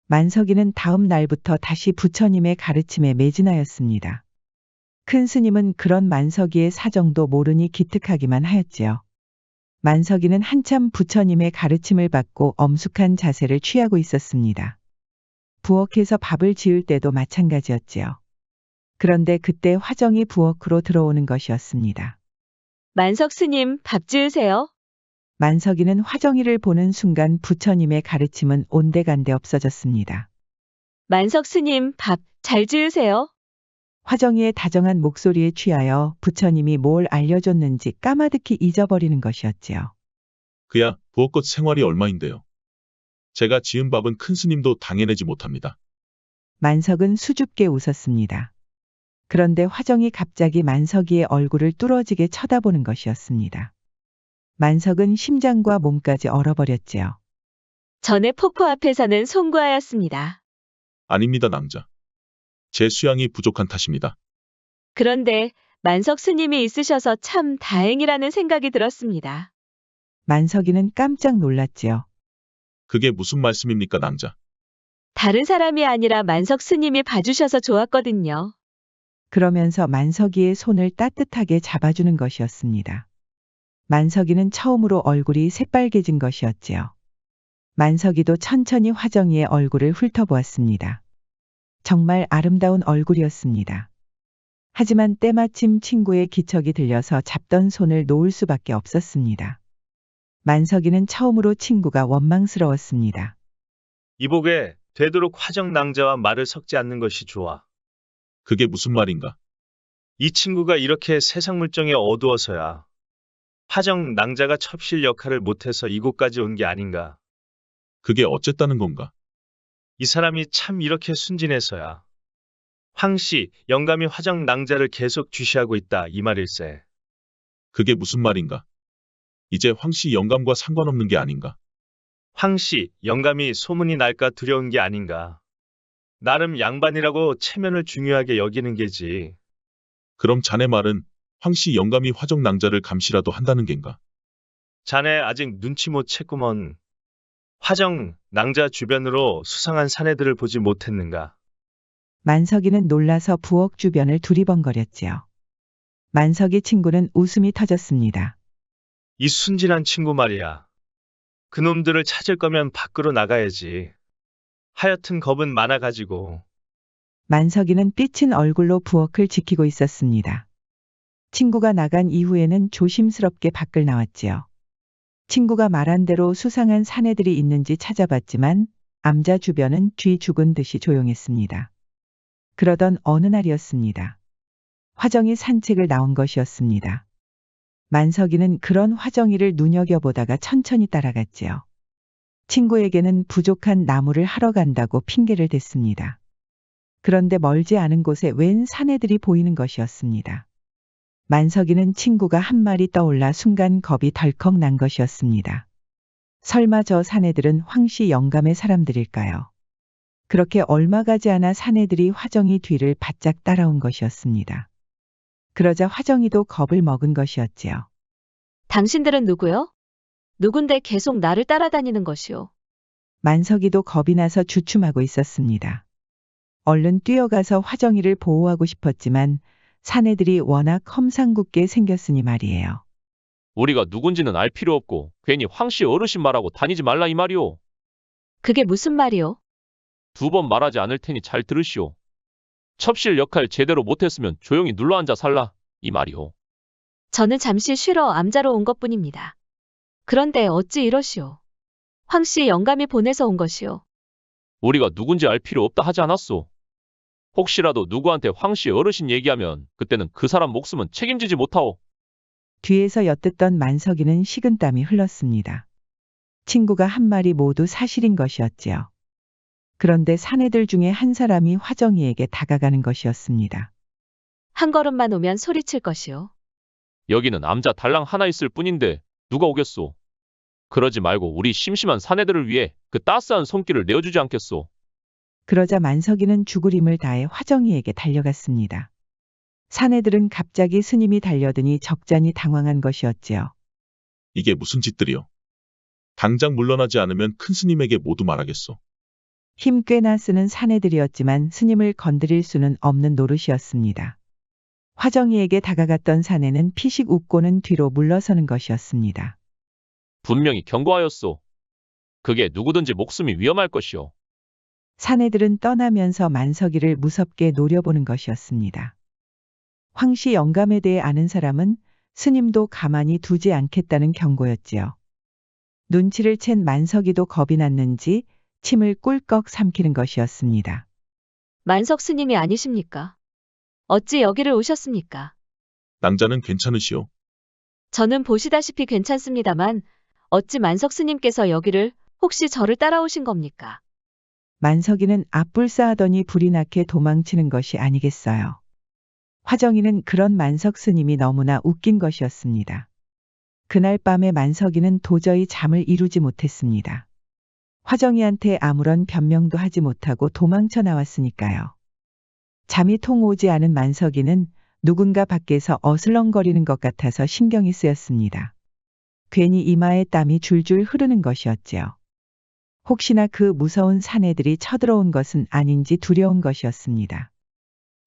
만석이는 다음 날부터 다시 부처님의 가르침에 매진하였습니다. 큰 스님은 그런 만석이의 사정도 모르니 기특하기만 하였지요. 만석이는 한참 부처님의 가르침을 받고 엄숙한 자세를 취하고 있었습니다. 부엌에서 밥을 지을 때도 마찬가지였지요. 그런데 그때 화정이 부엌으로 들어오는 것이었습니다. 만석 스님, 밥 지으세요. 만석이는 화정이를 보는 순간 부처님의 가르침은 온데간데 없어졌습니다. 만석 스님, 밥 잘 지으세요. 화정이의 다정한 목소리에 취하여 부처님이 뭘 알려줬는지 까마득히 잊어버리는 것이었지요. 그야 부엌것 생활이 얼마인데요. 제가 지은 밥은 큰 스님도 당해내지 못합니다. 만석은 수줍게 웃었습니다. 그런데 화정이 갑자기 만석이의 얼굴을 뚫어지게 쳐다보는 것이었습니다. 만석은 심장과 몸까지 얼어버렸지요. 전에 폭포 앞에 사는 송구하였습니다. 아닙니다, 낭자. 제 수양이 부족한 탓입니다. 그런데 만석 스님이 있으셔서 참 다행이라는 생각이 들었습니다. 만석이는 깜짝 놀랐지요. 그게 무슨 말씀입니까, 낭자? 다른 사람이 아니라 만석 스님이 봐주셔서 좋았거든요. 그러면서 만석이의 손을 따뜻하게 잡아주는 것이었습니다. 만석이는 처음으로 얼굴이 새빨개진 것이었지요. 만석이도 천천히 화정이의 얼굴을 훑어보았습니다. 정말 아름다운 얼굴이었습니다. 하지만 때마침 친구의 기척이 들려서 잡던 손을 놓을 수밖에 없었습니다. 만석이는 처음으로 친구가 원망스러웠습니다. 이복에 되도록 화정 낭자와 말을 섞지 않는 것이 좋아. 그게 무슨 말인가? 이 친구가 이렇게 세상 물정에 어두워서야 화정 낭자가 첩실 역할을 못해서 이곳까지 온 게 아닌가. 그게 어쨌다는 건가? 이 사람이 참 이렇게 순진해서야 황씨, 영감이 화정 낭자를 계속 주시하고 있다 이 말일세. 그게 무슨 말인가? 이제 황씨 영감과 상관없는 게 아닌가? 황씨, 영감이 소문이 날까 두려운 게 아닌가. 나름 양반이라고 체면을 중요하게 여기는 게지. 그럼 자네 말은 황씨 영감이 화정 낭자를 감시라도 한다는 겐가? 자네 아직 눈치 못 챘구먼. 화정 낭자 주변으로 수상한 사내들을 보지 못했는가. 만석이는 놀라서 부엌 주변을 두리번거렸지요. 만석이 친구는 웃음이 터졌습니다. 이 순진한 친구 말이야. 그놈들을 찾을 거면 밖으로 나가야지. 하여튼 겁은 많아가지고. 만석이는 삐친 얼굴로 부엌을 지키고 있었습니다. 친구가 나간 이후에는 조심스럽게 밖을 나왔지요. 친구가 말한 대로 수상한 사내들이 있는지 찾아봤지만 암자 주변은 쥐 죽은 듯이 조용했습니다. 그러던 어느 날이었습니다. 화정이 산책을 나온 것이었습니다. 만석이는 그런 화정이를 눈여겨보다가 천천히 따라갔지요. 친구에게는 부족한 나무를 하러 간다고 핑계를 댔습니다. 그런데 멀지 않은 곳에 웬 사내들이 보이는 것이었습니다. 만석이는 친구가 한 마리 떠올라 순간 겁이 덜컥 난 것이었습니다. 설마 저 사내들은 황씨 영감의 사람들일까요? 그렇게 얼마 가지 않아 사내들이 화정이 뒤를 바짝 따라온 것이었습니다. 그러자 화정이도 겁을 먹은 것이었지요. 당신들은 누구요? 누군데 계속 나를 따라다니는 것이오? 만석이도 겁이 나서 주춤하고 있었습니다. 얼른 뛰어가서 화정이를 보호하고 싶었지만 사내들이 워낙 험상궂게 생겼으니 말이에요. 우리가 누군지는 알 필요 없고 괜히 황씨 어르신 말하고 다니지 말라 이 말이오. 그게 무슨 말이오? 2번 말하지 않을 테니 잘 들으시오. 첩실 역할 제대로 못했으면 조용히 눌러앉아 살라 이 말이오. 저는 잠시 쉬러 암자로 온 것뿐입니다. 그런데 어찌 이러시오? 황씨 영감이 보내서 온 것이오. 우리가 누군지 알 필요 없다 하지 않았소. 혹시라도 누구한테 황씨 어르신 얘기하면 그때는 그 사람 목숨은 책임지지 못하오. 뒤에서 엿듣던 만석이는 식은땀이 흘렀습니다. 친구가 한 말이 모두 사실인 것이었지요. 그런데 사내들 중에 한 사람이 화정이에게 다가가는 것이었습니다. 한 걸음만 오면 소리칠 것이오. 여기는 암자 달랑 하나 있을 뿐인데 누가 오겠소. 그러지 말고 우리 심심한 사내들을 위해 그 따스한 손길을 내어주지 않겠소. 그러자 만석이는 죽으림을 다해 화정이에게 달려갔습니다. 사내들은 갑자기 스님이 달려드니 적잖이 당황한 것이었지요. 이게 무슨 짓들이요? 당장 물러나지 않으면 큰 스님에게 모두 말하겠소. 힘 꽤나 쓰는 사내들이었지만 스님을 건드릴 수는 없는 노릇이었습니다. 화정이에게 다가갔던 사내는 피식 웃고는 뒤로 물러서는 것이었습니다. 분명히 경고하였소. 그게 누구든지 목숨이 위험할 것이오. 사내들은 떠나면서 만석이를 무섭게 노려보는 것이었습니다. 황씨 영감에 대해 아는 사람은 스님도 가만히 두지 않겠다는 경고였지요. 눈치를 챈 만석이도 겁이 났는지 침을 꿀꺽 삼키는 것이었습니다. 만석 스님이 아니십니까? 어찌 여기를 오셨습니까? 낭자는 괜찮으시오. 저는 보시다시피 괜찮습니다만 어찌 만석 스님께서 여기를 혹시 저를 따라오신 겁니까? 만석이는 앞불싸하더니 불이 나게 도망치는 것이 아니겠어요. 화정이는 그런 만석 스님이 너무나 웃긴 것이었습니다. 그날 밤에 만석이는 도저히 잠을 이루지 못했습니다. 화정이한테 아무런 변명도 하지 못하고 도망쳐 나왔으니까요. 잠이 통 오지 않은 만석이는 누군가 밖에서 어슬렁거리는 것 같아서 신경이 쓰였습니다. 괜히 이마에 땀이 줄줄 흐르는 것이었지요. 혹시나 그 무서운 사내들이 쳐들어온 것은 아닌지 두려운 것이었습니다.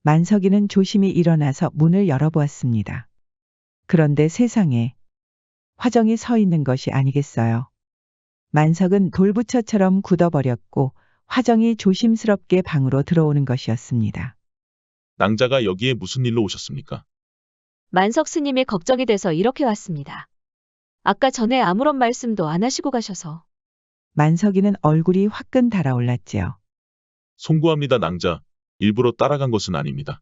만석이는 조심히 일어나서 문을 열어보았습니다. 그런데 세상에 화정이 서 있는 것이 아니겠어요. 만석은 돌부처처럼 굳어버렸고 화정이 조심스럽게 방으로 들어오는 것이었습니다. 낭자가 여기에 무슨 일로 오셨습니까? 만석 스님이 걱정이 돼서 이렇게 왔습니다. 아까 전에 아무런 말씀도 안 하시고 가셔서. 만석이는 얼굴이 화끈 달아올랐지요. 송구합니다, 낭자. 일부러 따라간 것은 아닙니다.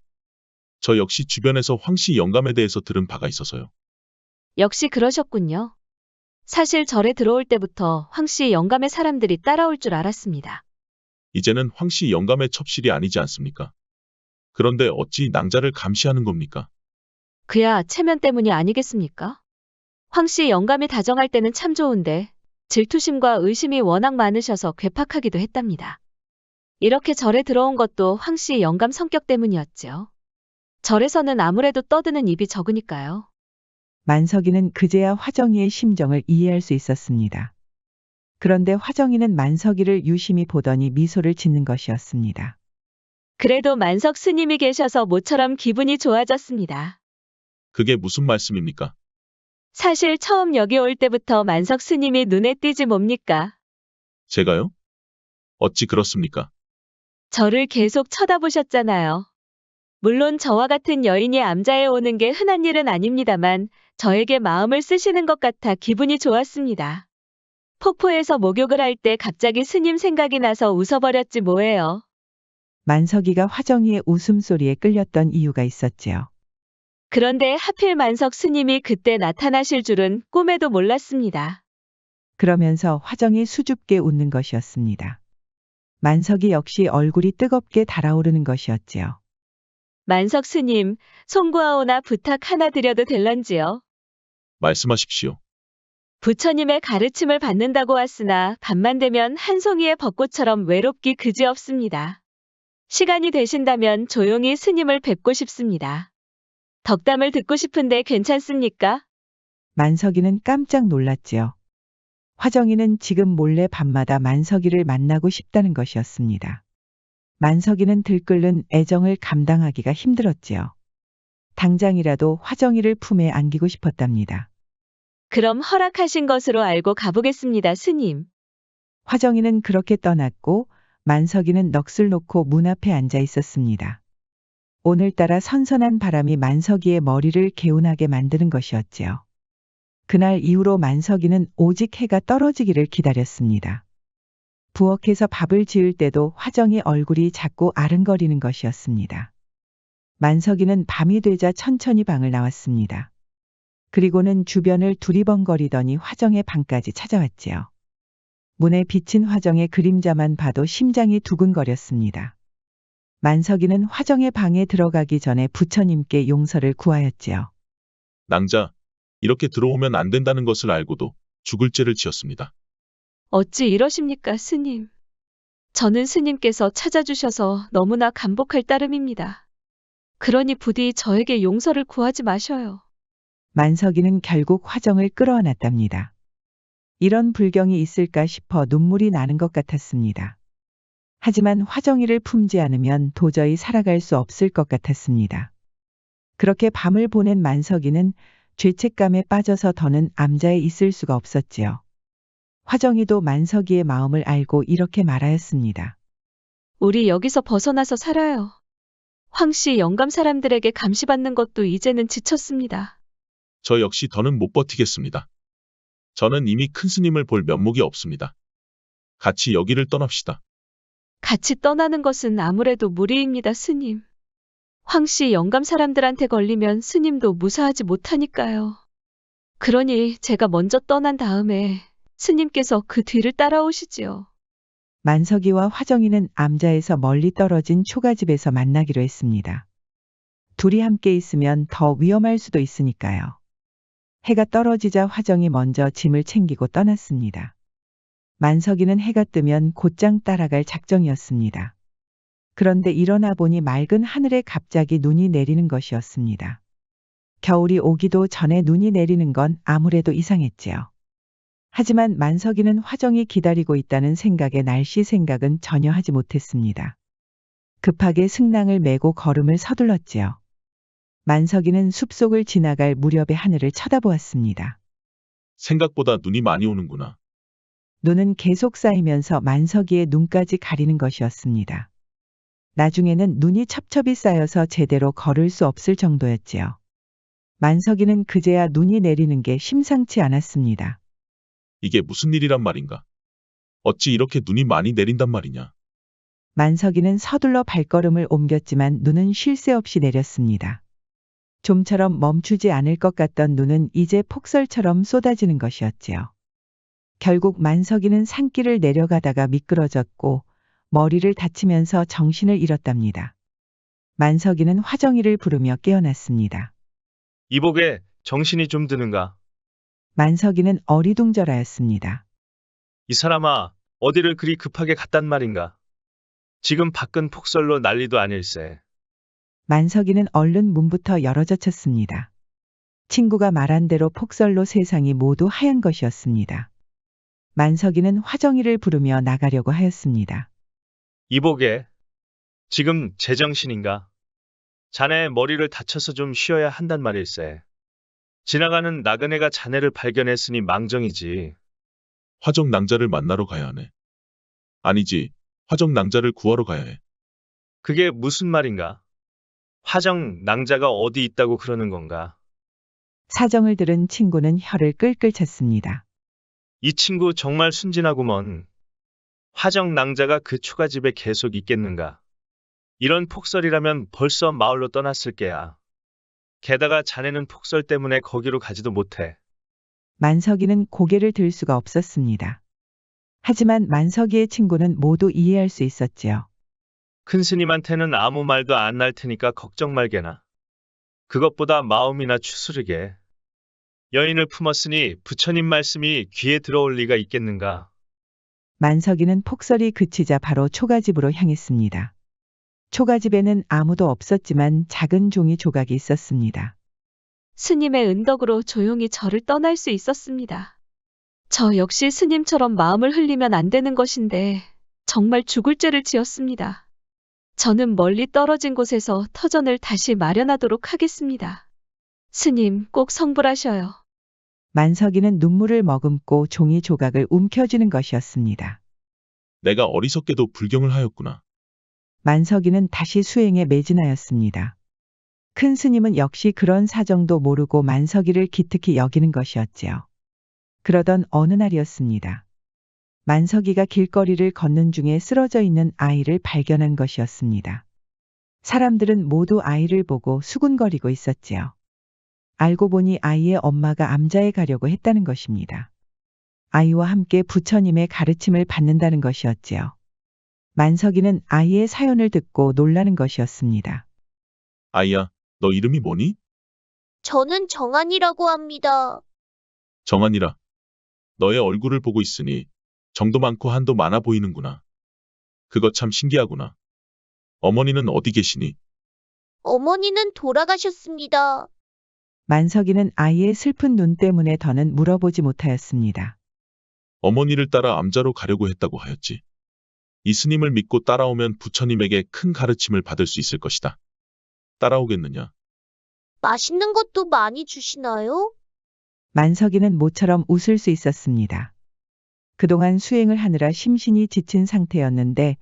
저 역시 주변에서 황씨 영감에 대해서 들은 바가 있어서요. 역시 그러셨군요. 사실 절에 들어올 때부터 황씨 영감의 사람들이 따라올 줄 알았습니다. 이제는 황씨 영감의 첩실이 아니지 않습니까? 그런데 어찌 낭자를 감시하는 겁니까? 그야 체면 때문이 아니겠습니까? 황씨 영감이 다정할 때는 참 좋은데 질투심과 의심이 워낙 많으셔서 괴팍하기도 했답니다. 이렇게 절에 들어온 것도 황씨 영감 성격 때문이었죠. 절에서는 아무래도 떠드는 입이 적으니까요. 만석이는 그제야 화정이의 심정을 이해할 수 있었습니다. 그런데 화정이는 만석이를 유심히 보더니 미소를 짓는 것이었습니다. 그래도 만석 스님이 계셔서 모처럼 기분이 좋아졌습니다. 그게 무슨 말씀입니까? 사실 처음 여기 올 때부터 만석 스님이 눈에 띄지 뭡니까? 제가요? 어찌 그렇습니까? 저를 계속 쳐다보셨잖아요. 물론 저와 같은 여인이 암자에 오는 게 흔한 일은 아닙니다만 저에게 마음을 쓰시는 것 같아 기분이 좋았습니다. 폭포에서 목욕을 할 때 갑자기 스님 생각이 나서 웃어버렸지 뭐예요. 만석이가 화정이의 웃음소리에 끌렸던 이유가 있었지요. 그런데 하필 만석 스님이 그때 나타나실 줄은 꿈에도 몰랐습니다. 그러면서 화정이 수줍게 웃는 것이었습니다. 만석이 역시 얼굴이 뜨겁게 달아오르는 것이었지요. 만석 스님, 송구하오나 부탁 하나 드려도 될런지요? 말씀하십시오. 부처님의 가르침을 받는다고 왔으나 밤만 되면 한 송이의 벚꽃처럼 외롭기 그지없습니다. 시간이 되신다면 조용히 스님을 뵙고 싶습니다. 덕담을 듣고 싶은데 괜찮습니까? 만석이는 깜짝 놀랐지요. 화정이는 지금 몰래 밤마다 만석이를 만나고 싶다는 것이었습니다. 만석이는 들끓는 애정을 감당하기가 힘들었지요. 당장이라도 화정이를 품에 안기고 싶었답니다. 그럼 허락하신 것으로 알고 가보겠습니다, 스님. 화정이는 그렇게 떠났고 만석이는 넋을 놓고 문 앞에 앉아 있었습니다. 오늘따라 선선한 바람이 만석이의 머리를 개운하게 만드는 것이었지요. 그날 이후로 만석이는 오직 해가 떨어지기를 기다렸습니다. 부엌에서 밥을 지을 때도 화정이 얼굴이 자꾸 아른거리는 것이었습니다. 만석이는 밤이 되자 천천히 방을 나왔습니다. 그리고는 주변을 두리번거리더니 화정의 방까지 찾아왔지요. 문에 비친 화정의 그림자만 봐도 심장이 두근거렸습니다. 만석이는 화정의 방에 들어가기 전에 부처님께 용서를 구하였지요. 낭자, 이렇게 들어오면 안 된다는 것을 알고도 죽을 죄를 지었습니다. 어찌 이러십니까, 스님? 저는 스님께서 찾아주셔서 너무나 감복할 따름입니다. 그러니 부디 저에게 용서를 구하지 마셔요. 만석이는 결국 화정을 끌어안았답니다. 이런 불경이 있을까 싶어 눈물이 나는 것 같았습니다. 하지만 화정이를 품지 않으면 도저히 살아갈 수 없을 것 같았습니다. 그렇게 밤을 보낸 만석이는 죄책감에 빠져서 더는 암자에 있을 수가 없었지요. 화정이도 만석이의 마음을 알고 이렇게 말하였습니다. 우리 여기서 벗어나서 살아요. 황씨 영감 사람들에게 감시받는 것도 이제는 지쳤습니다. 저 역시 더는 못 버티겠습니다. 저는 이미 큰 스님을 볼 면목이 없습니다. 같이 여기를 떠납시다. 같이 떠나는 것은 아무래도 무리입니다, 스님. 황씨 영감 사람들한테 걸리면 스님도 무사하지 못하니까요. 그러니 제가 먼저 떠난 다음에 스님께서 그 뒤를 따라오시지요. 만석이와 화정이는 암자에서 멀리 떨어진 초가집에서 만나기로 했습니다. 둘이 함께 있으면 더 위험할 수도 있으니까요. 해가 떨어지자 화정이 먼저 짐을 챙기고 떠났습니다. 만석이는 해가 뜨면 곧장 따라갈 작정이었습니다. 그런데 일어나 보니 맑은 하늘에 갑자기 눈이 내리는 것이었습니다. 겨울이 오기도 전에 눈이 내리는 건 아무래도 이상했지요. 하지만 만석이는 화정이 기다리고 있다는 생각에 날씨 생각은 전혀 하지 못했습니다. 급하게 승낭을 메고 걸음을 서둘렀지요. 만석이는 숲속을 지나갈 무렵에 하늘을 쳐다보았습니다. 생각보다 눈이 많이 오는구나. 눈은 계속 쌓이면서 만석이의 눈까지 가리는 것이었습니다. 나중에는 눈이 첩첩이 쌓여서 제대로 걸을 수 없을 정도였지요. 만석이는 그제야 눈이 내리는 게 심상치 않았습니다. 이게 무슨 일이란 말인가? 어찌 이렇게 눈이 많이 내린단 말이냐? 만석이는 서둘러 발걸음을 옮겼지만 눈은 쉴 새 없이 내렸습니다. 좀처럼 멈추지 않을 것 같던 눈은 이제 폭설처럼 쏟아지는 것이었지요. 결국 만석이는 산길을 내려가다가 미끄러졌고 머리를 다치면서 정신을 잃었답니다. 만석이는 화정이를 부르며 깨어났습니다. 이복에 정신이 좀 드는가? 만석이는 어리둥절하였습니다. 이 사람아, 어디를 그리 급하게 갔단 말인가? 지금 밖은 폭설로 난리도 아닐세. 만석이는 얼른 문부터 열어젖혔습니다. 친구가 말한 대로 폭설로 세상이 모두 하얀 것이었습니다. 만석이는 화정이를 부르며 나가려고 하였습니다. 이복에, 지금 제정신인가? 자네 머리를 다쳐서 좀 쉬어야 한단 말일세. 지나가는 나그네가 자네를 발견했으니 망정이지. 화정 낭자를 만나러 가야 하네. 아니지, 화정 낭자를 구하러 가야 해. 그게 무슨 말인가? 화정 낭자가 어디 있다고 그러는 건가? 사정을 들은 친구는 혀를 끌끌 찼습니다. 이 친구 정말 순진하구먼. 화정 낭자가 그 초가집에 계속 있겠는가? 이런 폭설이라면 벌써 마을로 떠났을 게야. 게다가 자네는 폭설 때문에 거기로 가지도 못해. 만석이는 고개를 들 수가 없었습니다. 하지만 만석이의 친구는 모두 이해할 수 있었지요. 큰 스님한테는 아무 말도 안 날 테니까 걱정 말게나. 그것보다 마음이나 추스르게. 여인을 품었으니 부처님 말씀이 귀에 들어올 리가 있겠는가. 만석이는 폭설이 그치자 바로 초가집으로 향했습니다. 초가집에는 아무도 없었지만 작은 종이 조각이 있었습니다. 스님의 은덕으로 조용히 저를 떠날 수 있었습니다. 저 역시 스님처럼 마음을 흘리면 안 되는 것인데 정말 죽을 죄를 지었습니다. 저는 멀리 떨어진 곳에서 터전을 다시 마련하도록 하겠습니다. 스님 꼭 성불하셔요. 만석이는 눈물을 머금고 종이 조각을 움켜쥐는 것이었습니다. 내가 어리석게도 불경을 하였구나. 만석이는 다시 수행에 매진하였습니다. 큰 스님은 역시 그런 사정도 모르고 만석이를 기특히 여기는 것이었지요. 그러던 어느 날이었습니다. 만석이가 길거리를 걷는 중에 쓰러져 있는 아이를 발견한 것이었습니다. 사람들은 모두 아이를 보고 수군거리고 있었지요. 알고 보니 아이의 엄마가 암자에 가려고 했다는 것입니다. 아이와 함께 부처님의 가르침을 받는다는 것이었지요. 만석이는 아이의 사연을 듣고 놀라는 것이었습니다. 아이야, 너 이름이 뭐니? 저는 정한이라고 합니다. 정한이라. 너의 얼굴을 보고 있으니 정도 많고 한도 많아 보이는구나. 그거 참 신기하구나. 어머니는 어디 계시니? 어머니는 돌아가셨습니다. 만석이는 아이의 슬픈 눈 때문에 더는 물어보지 못하였습니다. 어머니를 따라 암자로 가려고 했다고 하였지. 이 스님을 믿고 따라오면 부처님에게 큰 가르침을 받을 수 있을 것이다. 따라오겠느냐? 맛있는 것도 많이 주시나요? 만석이는 모처럼 웃을 수 있었습니다. 그동안 수행을 하느라 심신이 지친 상태였는데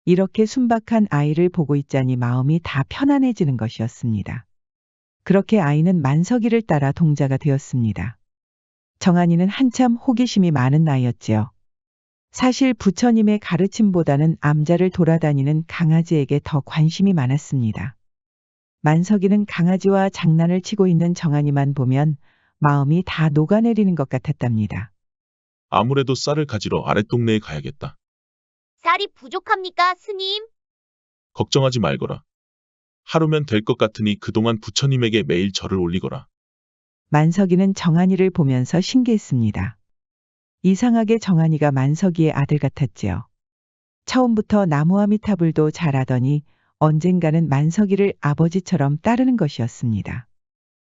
이렇게 순박한 아이를 보고 있자니 마음이 다 편안해지는 것이었습니다. 그렇게 아이는 만석이를 따라 동자가 되었습니다. 정한이는 한참 호기심이 많은 나이였지요. 사실 부처님의 가르침보다는 암자를 돌아다니는 강아지에게 더 관심이 많았습니다. 만석이는 강아지와 장난을 치고 있는 정한이만 보면 마음이 다 녹아내리는 것 같았답니다. 아무래도 쌀을 가지러 아랫동네에 가야겠다. 쌀이 부족합니까, 스님? 걱정하지 말거라. 하루면 될 것 같으니 그동안 부처님에게 매일 절을 올리거라. 만석이는 정한이를 보면서 신기했습니다. 이상하게 정한이가 만석이의 아들 같았지요. 처음부터 나무아미타불도 잘하더니 언젠가는 만석이를 아버지처럼 따르는 것이었습니다.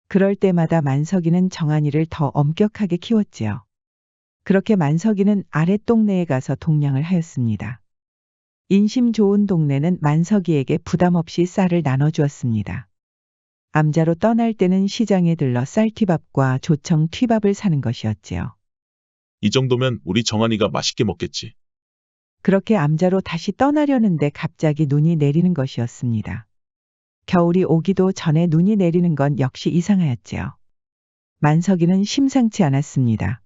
그럴 때마다 만석이는 정한이를 더 엄격하게 키웠지요. 그렇게 만석이는 아랫동네에 가서 동냥을 하였습니다. 인심 좋은 동네는 만석이에게 부담 없이 쌀을 나눠주었습니다. 암자로 떠날 때는 시장에 들러 쌀튀밥과 조청 튀밥을 사는 것이었지요. 이 정도면 우리 정한이가 맛있게 먹겠지. 그렇게 암자로 다시 떠나려는데 갑자기 눈이 내리는 것이었습니다. 겨울이 오기도 전에 눈이 내리는 건 역시 이상하였지요. 만석이는 심상치 않았습니다.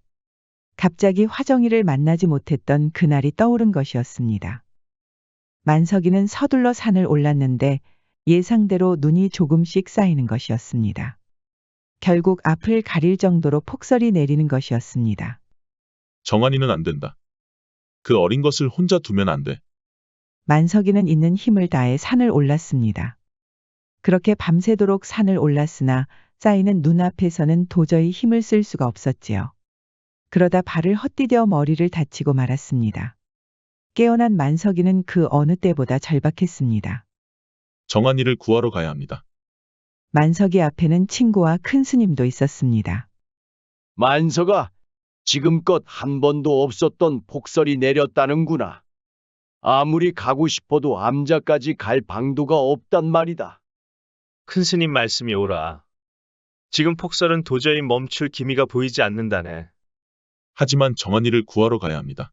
갑자기 화정이를 만나지 못했던 그날이 떠오른 것이었습니다. 만석이는 서둘러 산을 올랐는데 예상대로 눈이 조금씩 쌓이는 것이었습니다. 결국 앞을 가릴 정도로 폭설이 내리는 것이었습니다. 정한이는 안 된다. 그 어린 것을 혼자 두면 안 돼. 만석이는 있는 힘을 다해 산을 올랐습니다. 그렇게 밤새도록 산을 올랐으나 쌓이는 눈앞에서는 도저히 힘을 쓸 수가 없었지요. 그러다 발을 헛디뎌 머리를 다치고 말았습니다. 깨어난 만석이는 그 어느 때보다 절박했습니다. 정한이를 구하러 가야 합니다. 만석이 앞에는 친구와 큰 스님도 있었습니다. 만석아, 지금껏 한 번도 없었던 폭설이 내렸다는구나. 아무리 가고 싶어도 암자까지 갈 방도가 없단 말이다. 큰 스님 말씀이 옳아. 지금 폭설은 도저히 멈출 기미가 보이지 않는다네. 하지만 정한이를 구하러 가야 합니다.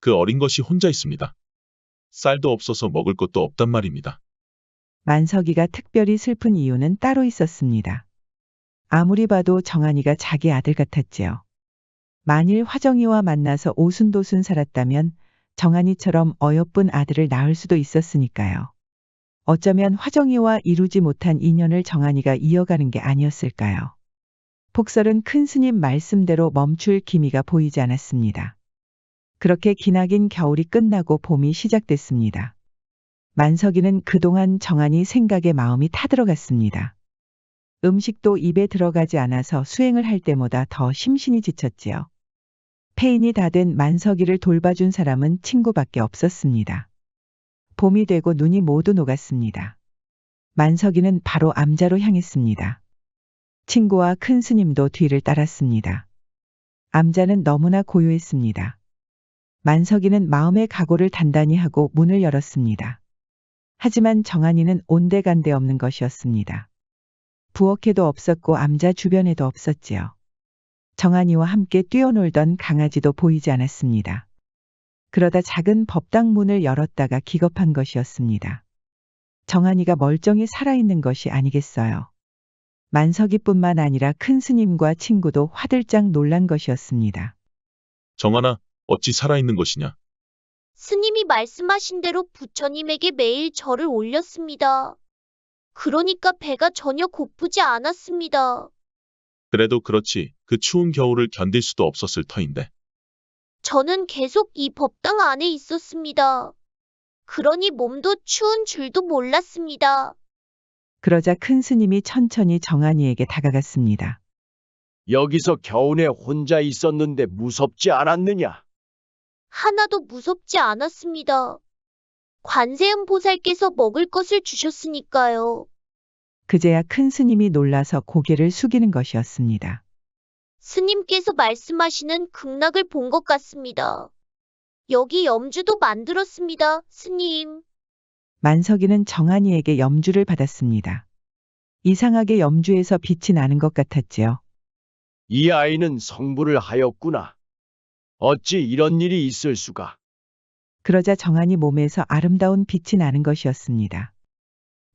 그 어린 것이 혼자 있습니다. 쌀도 없어서 먹을 것도 없단 말입니다. 만석이가 특별히 슬픈 이유는 따로 있었습니다. 아무리 봐도 정한이가 자기 아들 같았지요. 만일 화정이와 만나서 오순도순 살았다면 정한이처럼 어여쁜 아들을 낳을 수도 있었으니까요. 어쩌면 화정이와 이루지 못한 인연을 정한이가 이어가는 게 아니었을까요? 폭설은 큰 스님 말씀대로 멈출 기미가 보이지 않았습니다. 그렇게 기나긴 겨울이 끝나고 봄이 시작됐습니다. 만석이는 그동안 정한이 생각에 마음이 타들어갔습니다. 음식도 입에 들어가지 않아서 수행을 할 때마다 더 심신이 지쳤지요. 폐인이 다 된 만석이를 돌봐준 사람은 친구밖에 없었습니다. 봄이 되고 눈이 모두 녹았습니다. 만석이는 바로 암자로 향했습니다. 친구와 큰 스님도 뒤를 따랐습니다. 암자는 너무나 고요했습니다. 만석이는 마음의 각오를 단단히 하고 문을 열었습니다. 하지만 정한이는 온데간데 없는 것이었습니다. 부엌에도 없었고 암자 주변에도 없었지요. 정한이와 함께 뛰어놀던 강아지도 보이지 않았습니다. 그러다 작은 법당 문을 열었다가 기겁한 것이었습니다. 정한이가 멀쩡히 살아있는 것이 아니겠어요. 만석이뿐만 아니라 큰 스님과 친구도 화들짝 놀란 것이었습니다. 정한아, 어찌 살아있는 것이냐? 스님이 말씀하신 대로 부처님에게 매일 절을 올렸습니다. 그러니까 배가 전혀 고프지 않았습니다. 그래도 그렇지. 그 추운 겨울을 견딜 수도 없었을 터인데. 저는 계속 이 법당 안에 있었습니다. 그러니 몸도 추운 줄도 몰랐습니다. 그러자 큰 스님이 천천히 정한이에게 다가갔습니다. 여기서 겨우내 혼자 있었는데 무섭지 않았느냐? 하나도 무섭지 않았습니다. 관세음 보살께서 먹을 것을 주셨으니까요. 그제야 큰 스님이 놀라서 고개를 숙이는 것이었습니다. 스님께서 말씀하시는 극락을 본 것 같습니다. 여기 염주도 만들었습니다, 스님. 만석이는 정한이에게 염주를 받았습니다. 이상하게 염주에서 빛이 나는 것 같았지요. 이 아이는 성불을 하였구나. 어찌 이런 일이 있을 수가. 그러자 정한이 몸에서 아름다운 빛이 나는 것이었습니다.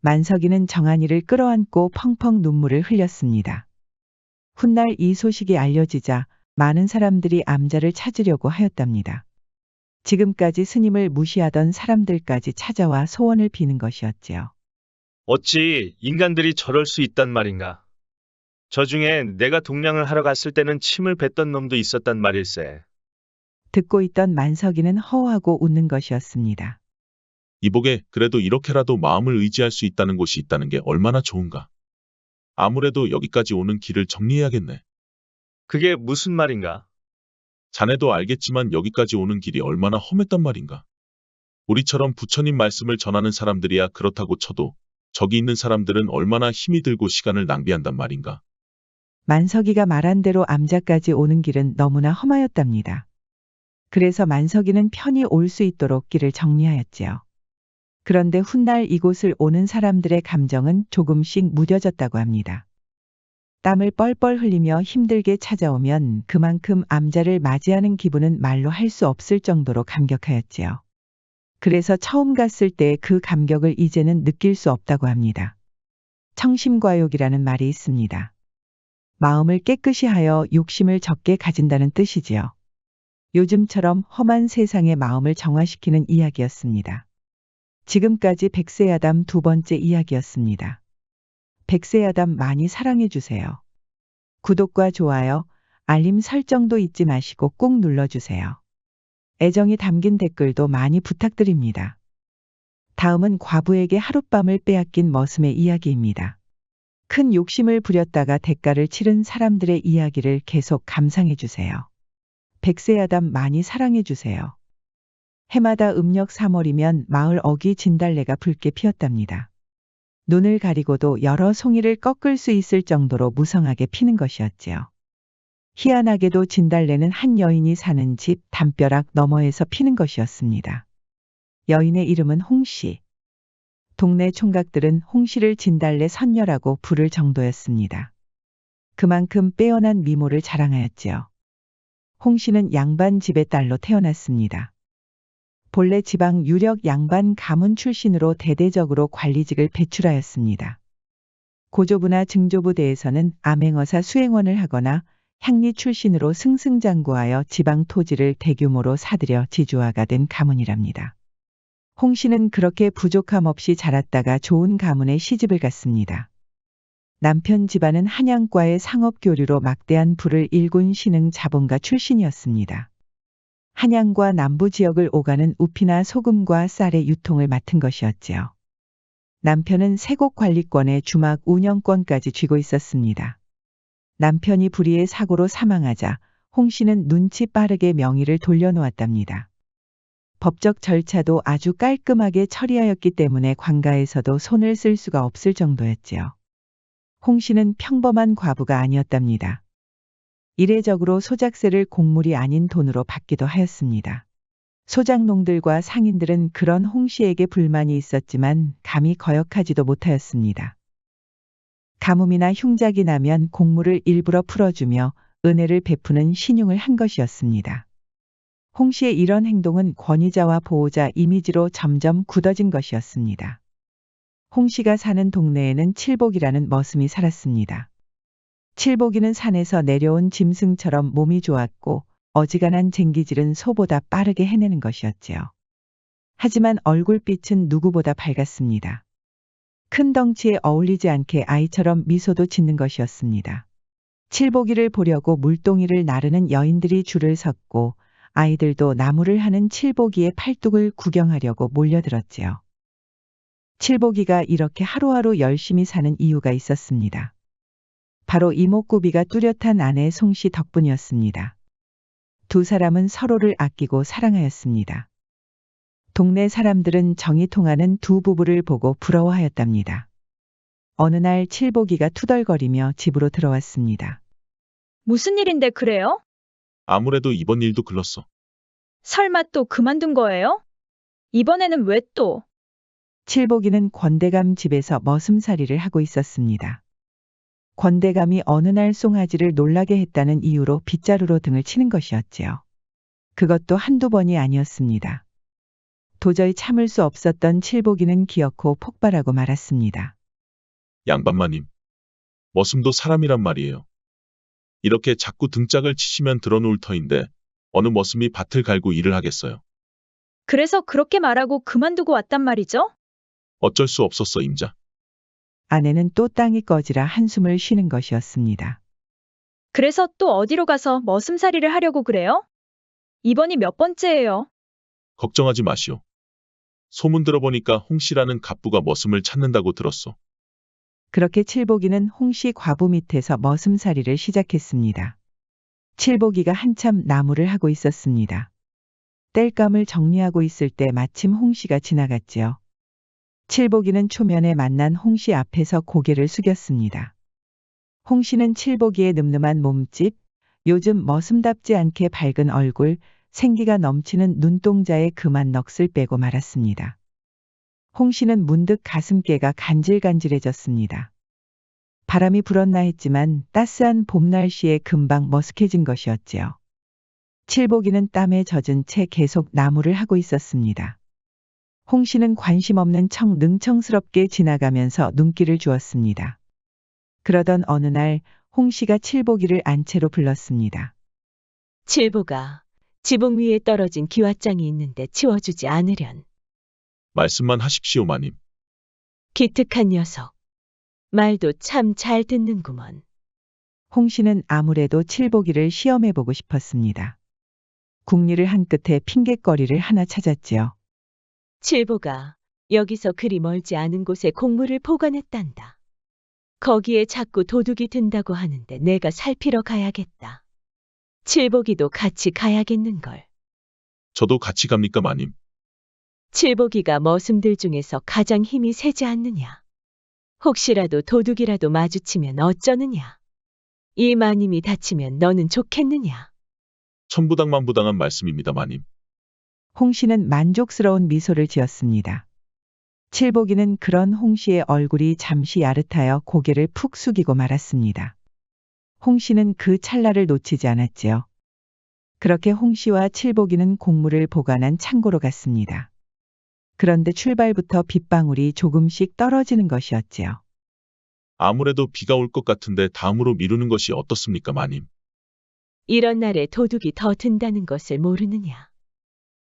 만석이는 정한이를 끌어안고 펑펑 눈물을 흘렸습니다. 훗날 이 소식이 알려지자 많은 사람들이 암자를 찾으려고 하였답니다. 지금까지 스님을 무시하던 사람들까지 찾아와 소원을 비는 것이었지요. 어찌 인간들이 저럴 수 있단 말인가? 저 중에 내가 동냥을 하러 갔을 때는 침을 뱉던 놈도 있었단 말일세. 듣고 있던 만석이는 허하고 웃는 것이었습니다. 이복에 그래도 이렇게라도 마음을 의지할 수 있다는 곳이 있다는 게 얼마나 좋은가. 아무래도 여기까지 오는 길을 정리해야겠네. 그게 무슨 말인가? 자네도 알겠지만 여기까지 오는 길이 얼마나 험했단 말인가. 우리처럼 부처님 말씀을 전하는 사람들이야 그렇다고 쳐도 저기 있는 사람들은 얼마나 힘이 들고 시간을 낭비한단 말인가. 만석이가 말한 대로 암자까지 오는 길은 너무나 험하였답니다. 그래서 만석이는 편히 올 수 있도록 길을 정리하였지요. 그런데 훗날 이곳을 오는 사람들의 감정은 조금씩 무뎌졌다고 합니다. 땀을 뻘뻘 흘리며 힘들게 찾아오면 그만큼 암자를 맞이하는 기분은 말로 할 수 없을 정도로 감격하였지요. 그래서 처음 갔을 때 그 감격을 이제는 느낄 수 없다고 합니다. 청심과욕이라는 말이 있습니다. 마음을 깨끗이 하여 욕심을 적게 가진다는 뜻이지요. 요즘처럼 험한 세상의 마음을 정화시키는 이야기였습니다. 지금까지 백세야담 두 번째 이야기였습니다. 백세야담 많이 사랑해주세요. 구독과 좋아요, 알림 설정도 잊지 마시고 꾹 눌러주세요. 애정이 담긴 댓글도 많이 부탁드립니다. 다음은 과부에게 하룻밤을 빼앗긴 머슴의 이야기입니다. 큰 욕심을 부렸다가 대가를 치른 사람들의 이야기를 계속 감상해주세요. 백세야담 많이 사랑해주세요. 해마다 음력 3월이면 마을 어귀 진달래가 붉게 피었답니다. 눈을 가리고도 여러 송이를 꺾을 수 있을 정도로 무성하게 피는 것이었지요. 희한하게도 진달래는 한 여인이 사는 집 담벼락 너머에서 피는 것이었습니다. 여인의 이름은 홍씨. 동네 총각들은 홍씨를 진달래 선녀라고 부를 정도였습니다. 그만큼 빼어난 미모를 자랑하였지요. 홍씨는 양반 집의 딸로 태어났습니다. 본래 지방 유력 양반 가문 출신으로 대대적으로 관리직을 배출하였습니다. 고조부나 증조부대에서는 암행어사 수행원을 하거나 향리 출신으로 승승장구하여 지방 토지를 대규모로 사들여 지주화가 된 가문이랍니다. 홍씨는 그렇게 부족함 없이 자랐다가 좋은 가문에 시집을 갔습니다. 남편 집안은 한양과의 상업교류로 막대한 부를 일군 신흥 자본가 출신이었습니다. 한양과 남부 지역을 오가는 우피나 소금과 쌀의 유통을 맡은 것이었지요. 남편은 세곡 관리권의 주막 운영권까지 쥐고 있었습니다. 남편이 불의의 사고로 사망하자 홍 씨는 눈치 빠르게 명의를 돌려놓았답니다. 법적 절차도 아주 깔끔하게 처리하였기 때문에 관가에서도 손을 쓸 수가 없을 정도였지요. 홍 씨는 평범한 과부가 아니었답니다. 이례적으로 소작세를 곡물이 아닌 돈으로 받기도 하였습니다. 소작농들과 상인들은 그런 홍 씨에게 불만이 있었지만 감히 거역하지도 못하였습니다. 가뭄이나 흉작이 나면 곡물을 일부러 풀어주며 은혜를 베푸는 신용을 한 것이었습니다. 홍 씨의 이런 행동은 권위자와 보호자 이미지로 점점 굳어진 것이었습니다. 홍 씨가 사는 동네에는 칠복이라는 머슴이 살았습니다. 칠복이는 산에서 내려온 짐승처럼 몸이 좋았고 어지간한 쟁기질은 소보다 빠르게 해내는 것이었지요. 하지만 얼굴빛은 누구보다 밝았습니다. 큰 덩치에 어울리지 않게 아이처럼 미소도 짓는 것이었습니다. 칠복이를 보려고 물동이를 나르는 여인들이 줄을 섰고 아이들도 나무를 하는 칠복이의 팔뚝을 구경하려고 몰려들었지요. 칠복이가 이렇게 하루하루 열심히 사는 이유가 있었습니다. 바로 이목구비가 뚜렷한 아내 송씨 덕분이었습니다. 두 사람은 서로를 아끼고 사랑하였습니다. 동네 사람들은 정이 통하는 두 부부를 보고 부러워하였답니다. 어느 날 칠복이가 투덜거리며 집으로 들어왔습니다. 무슨 일인데 그래요? 아무래도 이번 일도 글렀어. 설마 또 그만둔 거예요? 이번에는 왜 또? 칠복이는 권대감 집에서 머슴살이를 하고 있었습니다. 권대감이 어느 날 송아지를 놀라게 했다는 이유로 빗자루로 등을 치는 것이었지요. 그것도 한두 번이 아니었습니다. 도저히 참을 수 없었던 칠복이는 기어코 폭발하고 말았습니다. 양반마님. 머슴도 사람이란 말이에요. 이렇게 자꾸 등짝을 치시면 드러놓을 터인데 어느 머슴이 밭을 갈고 일을 하겠어요. 그래서 그렇게 말하고 그만두고 왔단 말이죠? 어쩔 수 없었어 임자. 아내는 또 땅이 꺼지라 한숨을 쉬는 것이었습니다. 그래서 또 어디로 가서 머슴살이를 하려고 그래요? 이번이 몇 번째예요? 걱정하지 마시오. 소문 들어보니까 홍씨라는 갑부가 머슴을 찾는다고 들었소. 그렇게 칠복이는 홍씨 과부 밑에서 머슴살이를 시작했습니다. 칠복이가 한참 나무를 하고 있었습니다. 땔감을 정리하고 있을 때 마침 홍씨가 지나갔지요. 칠복이는 초면에 만난 홍씨 앞에서 고개를 숙였습니다. 홍씨는 칠복이의 늠름한 몸집, 요즘 머슴답지 않게 밝은 얼굴, 생기가 넘치는 눈동자에 그만 넋을 빼고 말았습니다. 홍씨는 문득 가슴께가 간질간질해졌습니다. 바람이 불었나 했지만 따스한 봄 날씨에 금방 머쓱해진 것이었지요. 칠복이는 땀에 젖은 채 계속 나무를 하고 있었습니다. 홍씨는 관심 없는 척 능청스럽게 지나가면서 눈길을 주었습니다. 그러던 어느 날 홍씨가 칠복이를 안채로 불렀습니다. 칠보가 지붕 위에 떨어진 기왓장이 있는데 치워주지 않으련. 말씀만 하십시오, 마님. 기특한 녀석. 말도 참 잘 듣는구먼. 홍씨는 아무래도 칠복이를 시험해보고 싶었습니다. 궁리를 한 끝에 핑곗거리를 하나 찾았지요. 칠보가 여기서 그리 멀지 않은 곳에 곡물을 보관했단다. 거기에 자꾸 도둑이 든다고 하는데 내가 살피러 가야겠다. 칠보기도 같이 가야겠는걸. 저도 같이 갑니까, 마님? 칠보기가 머슴들 중에서 가장 힘이 세지 않느냐. 혹시라도 도둑이라도 마주치면 어쩌느냐. 이 마님이 다치면 너는 좋겠느냐. 천부당만부당한 말씀입니다, 마님. 홍씨는 만족스러운 미소를 지었습니다. 칠복이는 그런 홍씨의 얼굴이 잠시 야릇하여 고개를 푹 숙이고 말았습니다. 홍씨는 그 찰나를 놓치지 않았지요. 그렇게 홍씨와 칠복이는 곡물을 보관한 창고로 갔습니다. 그런데 출발부터 빗방울이 조금씩 떨어지는 것이었지요. 아무래도 비가 올 것 같은데 다음으로 미루는 것이 어떻습니까, 마님? 이런 날에 도둑이 더 든다는 것을 모르느냐.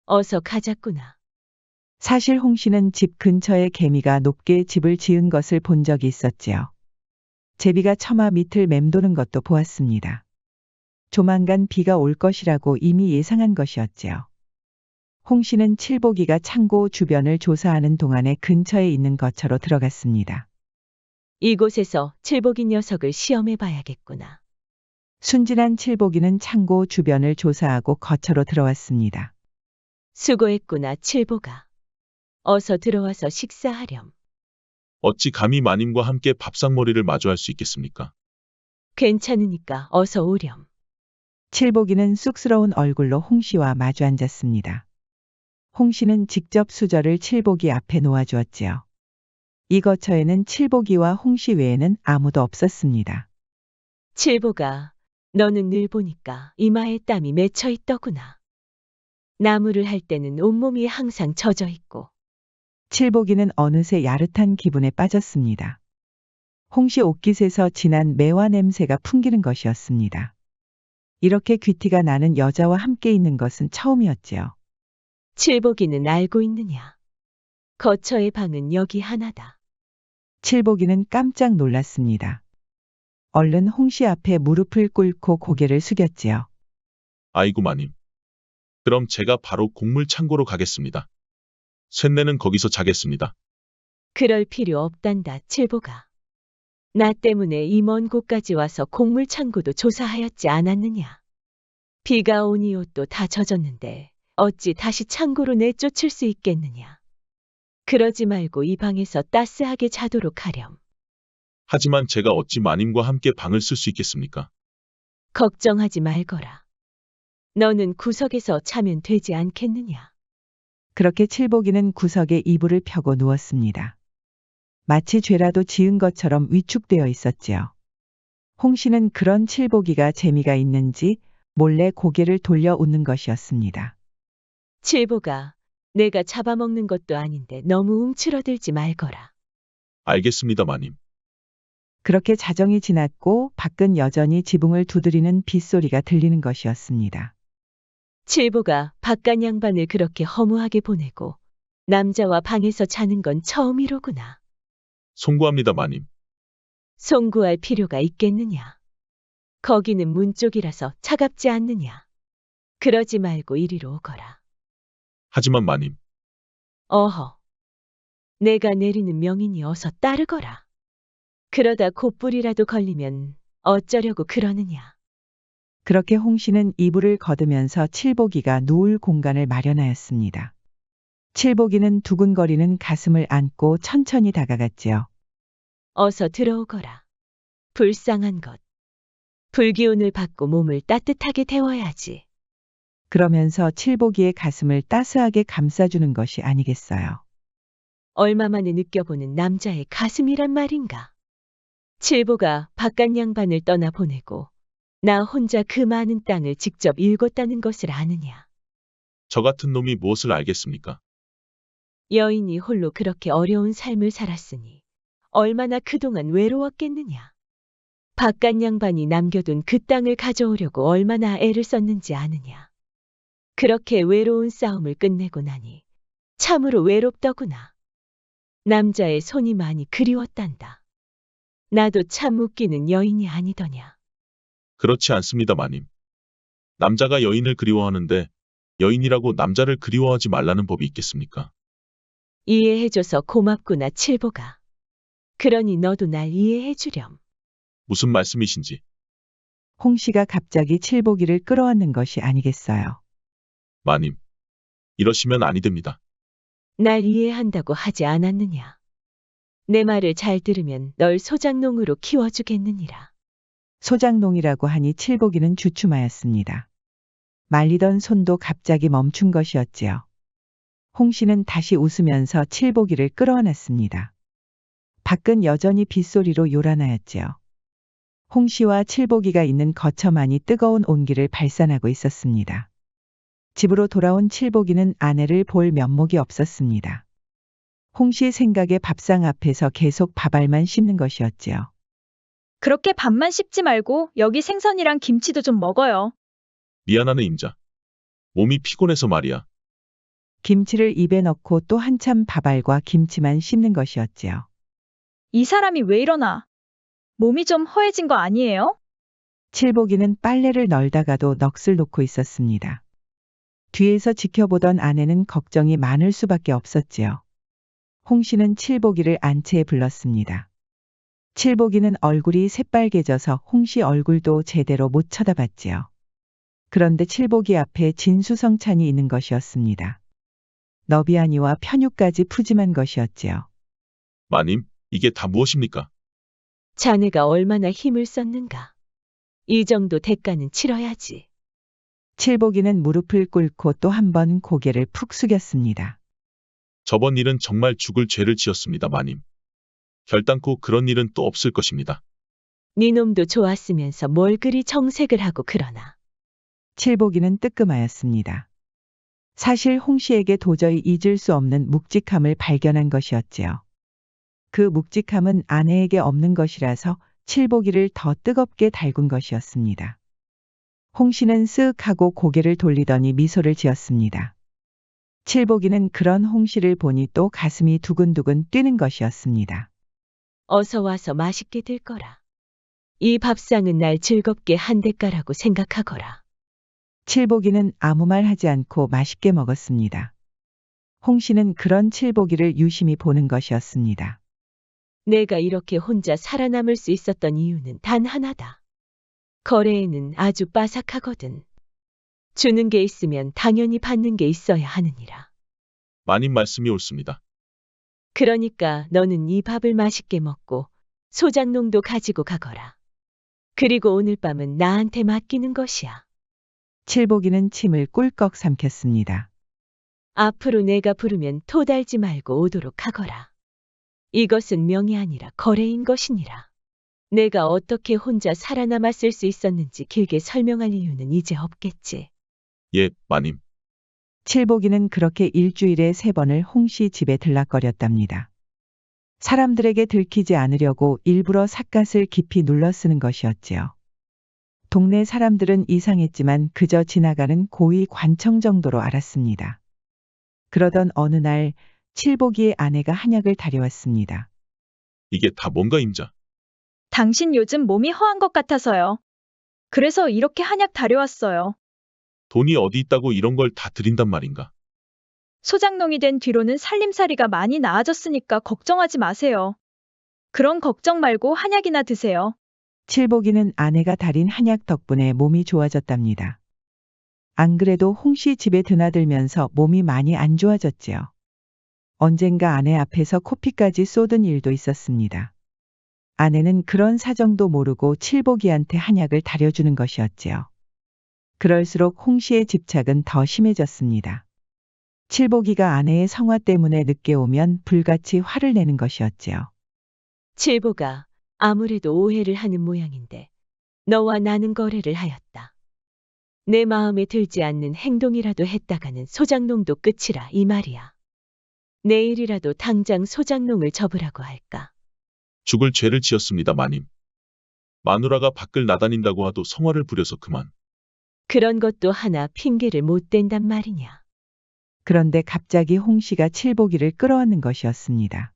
어서 가자꾸나. 사실 홍씨는 집 근처에 개미가 높게 집을 지은 것을 본 적이 있었지요. 제비가 처마 밑을 맴도는 것도 보았습니다. 조만간 비가 올 것이라고 이미 예상한 것이었지요. 홍씨는 칠복이가 창고 주변을 조사하는 동안에 근처에 있는 거처로 들어갔습니다. 이곳에서 칠복이 녀석을 시험해 봐야겠구나. 순진한 칠복이는 창고 주변을 조사하고 거처로 들어왔습니다. 수고했구나, 칠보가. 어서 들어와서 식사하렴. 어찌 감히 마님과 함께 밥상머리를 마주할 수 있겠습니까? 괜찮으니까 어서 오렴. 칠복이는 쑥스러운 얼굴로 홍씨와 마주 앉았습니다. 홍씨는 직접 수저를 칠복이 앞에 놓아주었지요. 이 거처에는 칠복이와 홍씨 외에는 아무도 없었습니다. 칠보가, 너는 늘 보니까 이마에 땀이 맺혀 있더구나. 나무를 할 때는 온몸이 항상 젖어 있고. 칠복이는 어느새 야릇한 기분에 빠졌습니다. 홍씨 옷깃에서 진한 매화 냄새가 풍기는 것이었습니다. 이렇게 귀티가 나는 여자와 함께 있는 것은 처음이었지요. 칠복이는 알고 있느냐. 거처의 방은 여기 하나다. 칠복이는 깜짝 놀랐습니다. 얼른 홍씨 앞에 무릎을 꿇고 고개를 숙였지요. 아이고, 마님. 그럼 제가 바로 곡물 창고로 가겠습니다. 쇳내는 거기서 자겠습니다. 그럴 필요 없단다, 칠보가. 나 때문에 이 먼 곳까지 와서 곡물 창고도 조사하였지 않았느냐. 비가 오니 옷도 다 젖었는데 어찌 다시 창고로 내쫓을 수 있겠느냐. 그러지 말고 이 방에서 따스하게 자도록 하렴. 하지만 제가 어찌 마님과 함께 방을 쓸 수 있겠습니까? 걱정하지 말거라. 너는 구석에서 자면 되지 않겠느냐. 그렇게 칠복이는 구석에 이불을 펴고 누웠습니다. 마치 죄라도 지은 것처럼 위축되어 있었지요. 홍씨는 그런 칠복이가 재미가 있는지 몰래 고개를 돌려 웃는 것이었습니다. 칠보가, 내가 잡아먹는 것도 아닌데 너무 움츠러들지 말거라. 알겠습니다, 마님. 그렇게 자정이 지났고 밖은 여전히 지붕을 두드리는 빗소리가 들리는 것이었습니다. 칠보가 바깥 양반을 그렇게 허무하게 보내고 남자와 방에서 자는 건 처음이로구나. 송구합니다, 마님. 송구할 필요가 있겠느냐. 거기는 문 쪽이라서 차갑지 않느냐. 그러지 말고 이리로 오거라. 하지만 마님, 어허. 내가 내리는 명이니 어서 따르거라. 그러다 곧불이라도 걸리면 어쩌려고 그러느냐. 그렇게 홍 씨는 이불을 걷으면서 칠복이가 누울 공간을 마련하였습니다. 칠복이는 두근거리는 가슴을 안고 천천히 다가갔지요. 어서 들어오거라. 불쌍한 것. 불기운을 받고 몸을 따뜻하게 데워야지. 그러면서 칠복이의 가슴을 따스하게 감싸주는 것이 아니겠어요. 얼마 만에 느껴보는 남자의 가슴이란 말인가. 칠보가 바깥 양반을 떠나보내고 나 혼자 그 많은 땅을 직접 일궜다는 것을 아느냐. 저 같은 놈이 무엇을 알겠습니까? 여인이 홀로 그렇게 어려운 삶을 살았으니 얼마나 그동안 외로웠겠느냐. 바깥 양반이 남겨둔 그 땅을 가져오려고 얼마나 애를 썼는지 아느냐. 그렇게 외로운 싸움을 끝내고 나니 참으로 외롭더구나. 남자의 손이 많이 그리웠단다. 나도 참 웃기는 여인이 아니더냐. 그렇지 않습니다, 마님. 남자가 여인을 그리워하는데 여인이라고 남자를 그리워하지 말라는 법이 있겠습니까? 이해해줘서 고맙구나, 칠보가. 그러니 너도 날 이해해주렴. 무슨 말씀이신지. 홍 씨가 갑자기 칠복이를 끌어안는 것이 아니겠어요. 마님, 이러시면 아니 됩니다. 날 이해한다고 하지 않았느냐. 내 말을 잘 들으면 널 소장농으로 키워주겠느니라. 소장농이라고 하니 칠복이는 주춤하였습니다. 말리던 손도 갑자기 멈춘 것이었지요. 홍 씨는 다시 웃으면서 칠복이를 끌어안았습니다. 밖은 여전히 빗소리로 요란하였지요. 홍 씨와 칠복이가 있는 거처만이 뜨거운 온기를 발산하고 있었습니다. 집으로 돌아온 칠복이는 아내를 볼 면목이 없었습니다. 홍 씨 생각에 밥상 앞에서 계속 밥알만 씹는 것이었지요. 그렇게 밥만 씹지 말고 여기 생선이랑 김치도 좀 먹어요. 미안하네, 임자. 몸이 피곤해서 말이야. 김치를 입에 넣고 또 한참 밥알과 김치만 씹는 것이었지요. 이 사람이 왜 이러나? 몸이 좀 허해진 거 아니에요? 칠복이는 빨래를 널다가도 넋을 놓고 있었습니다. 뒤에서 지켜보던 아내는 걱정이 많을 수밖에 없었지요. 홍 씨는 칠복이를 안채에 불렀습니다. 칠복이는 얼굴이 새빨개져서 홍 씨 얼굴도 제대로 못 쳐다봤지요. 그런데 칠복이 앞에 진수성찬이 있는 것이었습니다. 너비아니와 편육까지 푸짐한 것이었지요. 마님, 이게 다 무엇입니까? 자네가 얼마나 힘을 썼는가. 이 정도 대가는 치러야지. 칠복이는 무릎을 꿇고 또 한 번 고개를 푹 숙였습니다. 저번 일은 정말 죽을 죄를 지었습니다, 마님. 결단코 그런 일은 또 없을 것입니다. 네 놈도 좋았으면서 뭘 그리 정색을 하고 그러나. 칠복이는 뜨끔하였습니다. 사실 홍 씨에게 도저히 잊을 수 없는 묵직함을 발견한 것이었지요. 그 묵직함은 아내에게 없는 것이라서 칠복이를 더 뜨겁게 달군 것이었습니다. 홍 씨는 쓱 하고 고개를 돌리더니 미소를 지었습니다. 칠복이는 그런 홍 씨를 보니 또 가슴이 두근두근 뛰는 것이었습니다. 어서 와서 맛있게 들 거라. 이 밥상은 날 즐겁게 한 대가라고 생각하거라. 칠복이는 아무 말 하지 않고 맛있게 먹었습니다. 홍 씨는 그런 칠복이를 유심히 보는 것이었습니다. 내가 이렇게 혼자 살아남을 수 있었던 이유는 단 하나다. 거래에는 아주 빠삭하거든. 주는 게 있으면 당연히 받는 게 있어야 하느니라. 마님 말씀이 옳습니다. 그러니까 너는 이 밥을 맛있게 먹고 소장농도 가지고 가거라. 그리고 오늘 밤은 나한테 맡기는 것이야. 칠복이는 침을 꿀꺽 삼켰습니다. 앞으로 내가 부르면 토달지 말고 오도록 하거라. 이것은 명이 아니라 거래인 것이니라. 내가 어떻게 혼자 살아남았을 수 있었는지 길게 설명할 이유는 이제 없겠지. 예, 마님. 칠복이는 그렇게 일주일에 3번을 홍 씨 집에 들락거렸답니다. 사람들에게 들키지 않으려고 일부러 삿갓을 깊이 눌러 쓰는 것이었지요. 동네 사람들은 이상했지만 그저 지나가는 고위 관청 정도로 알았습니다. 그러던 어느 날 칠복이의 아내가 한약을 다려왔습니다. 이게 다 뭔가, 임자. 당신 요즘 몸이 허한 것 같아서요. 그래서 이렇게 한약 다려왔어요. 돈이 어디 있다고 이런 걸 다 드린단 말인가? 소장농이 된 뒤로는 살림살이가 많이 나아졌으니까 걱정하지 마세요. 그런 걱정 말고 한약이나 드세요. 칠복이는 아내가 달인 한약 덕분에 몸이 좋아졌답니다. 안 그래도 홍씨 집에 드나들면서 몸이 많이 안 좋아졌지요. 언젠가 아내 앞에서 코피까지 쏟은 일도 있었습니다. 아내는 그런 사정도 모르고 칠복이한테 한약을 다려주는 것이었지요. 그럴수록 홍씨의 집착은 더 심해졌습니다. 칠복이가 아내의 성화 때문에 늦게 오면 불같이 화를 내는 것이었지요. 칠보가 아무래도 오해를 하는 모양인데 너와 나는 거래를 하였다. 내 마음에 들지 않는 행동이라도 했다가는 소장농도 끝이라 이 말이야. 내일이라도 당장 소장농을 접으라고 할까? 죽을 죄를 지었습니다, 마님. 마누라가 밖을 나다닌다고 하도 성화를 부려서 그만. 그런 것도 하나 핑계를 못 댄단 말이냐. 그런데 갑자기 홍씨가 칠복이를 끌어안는 것이었습니다.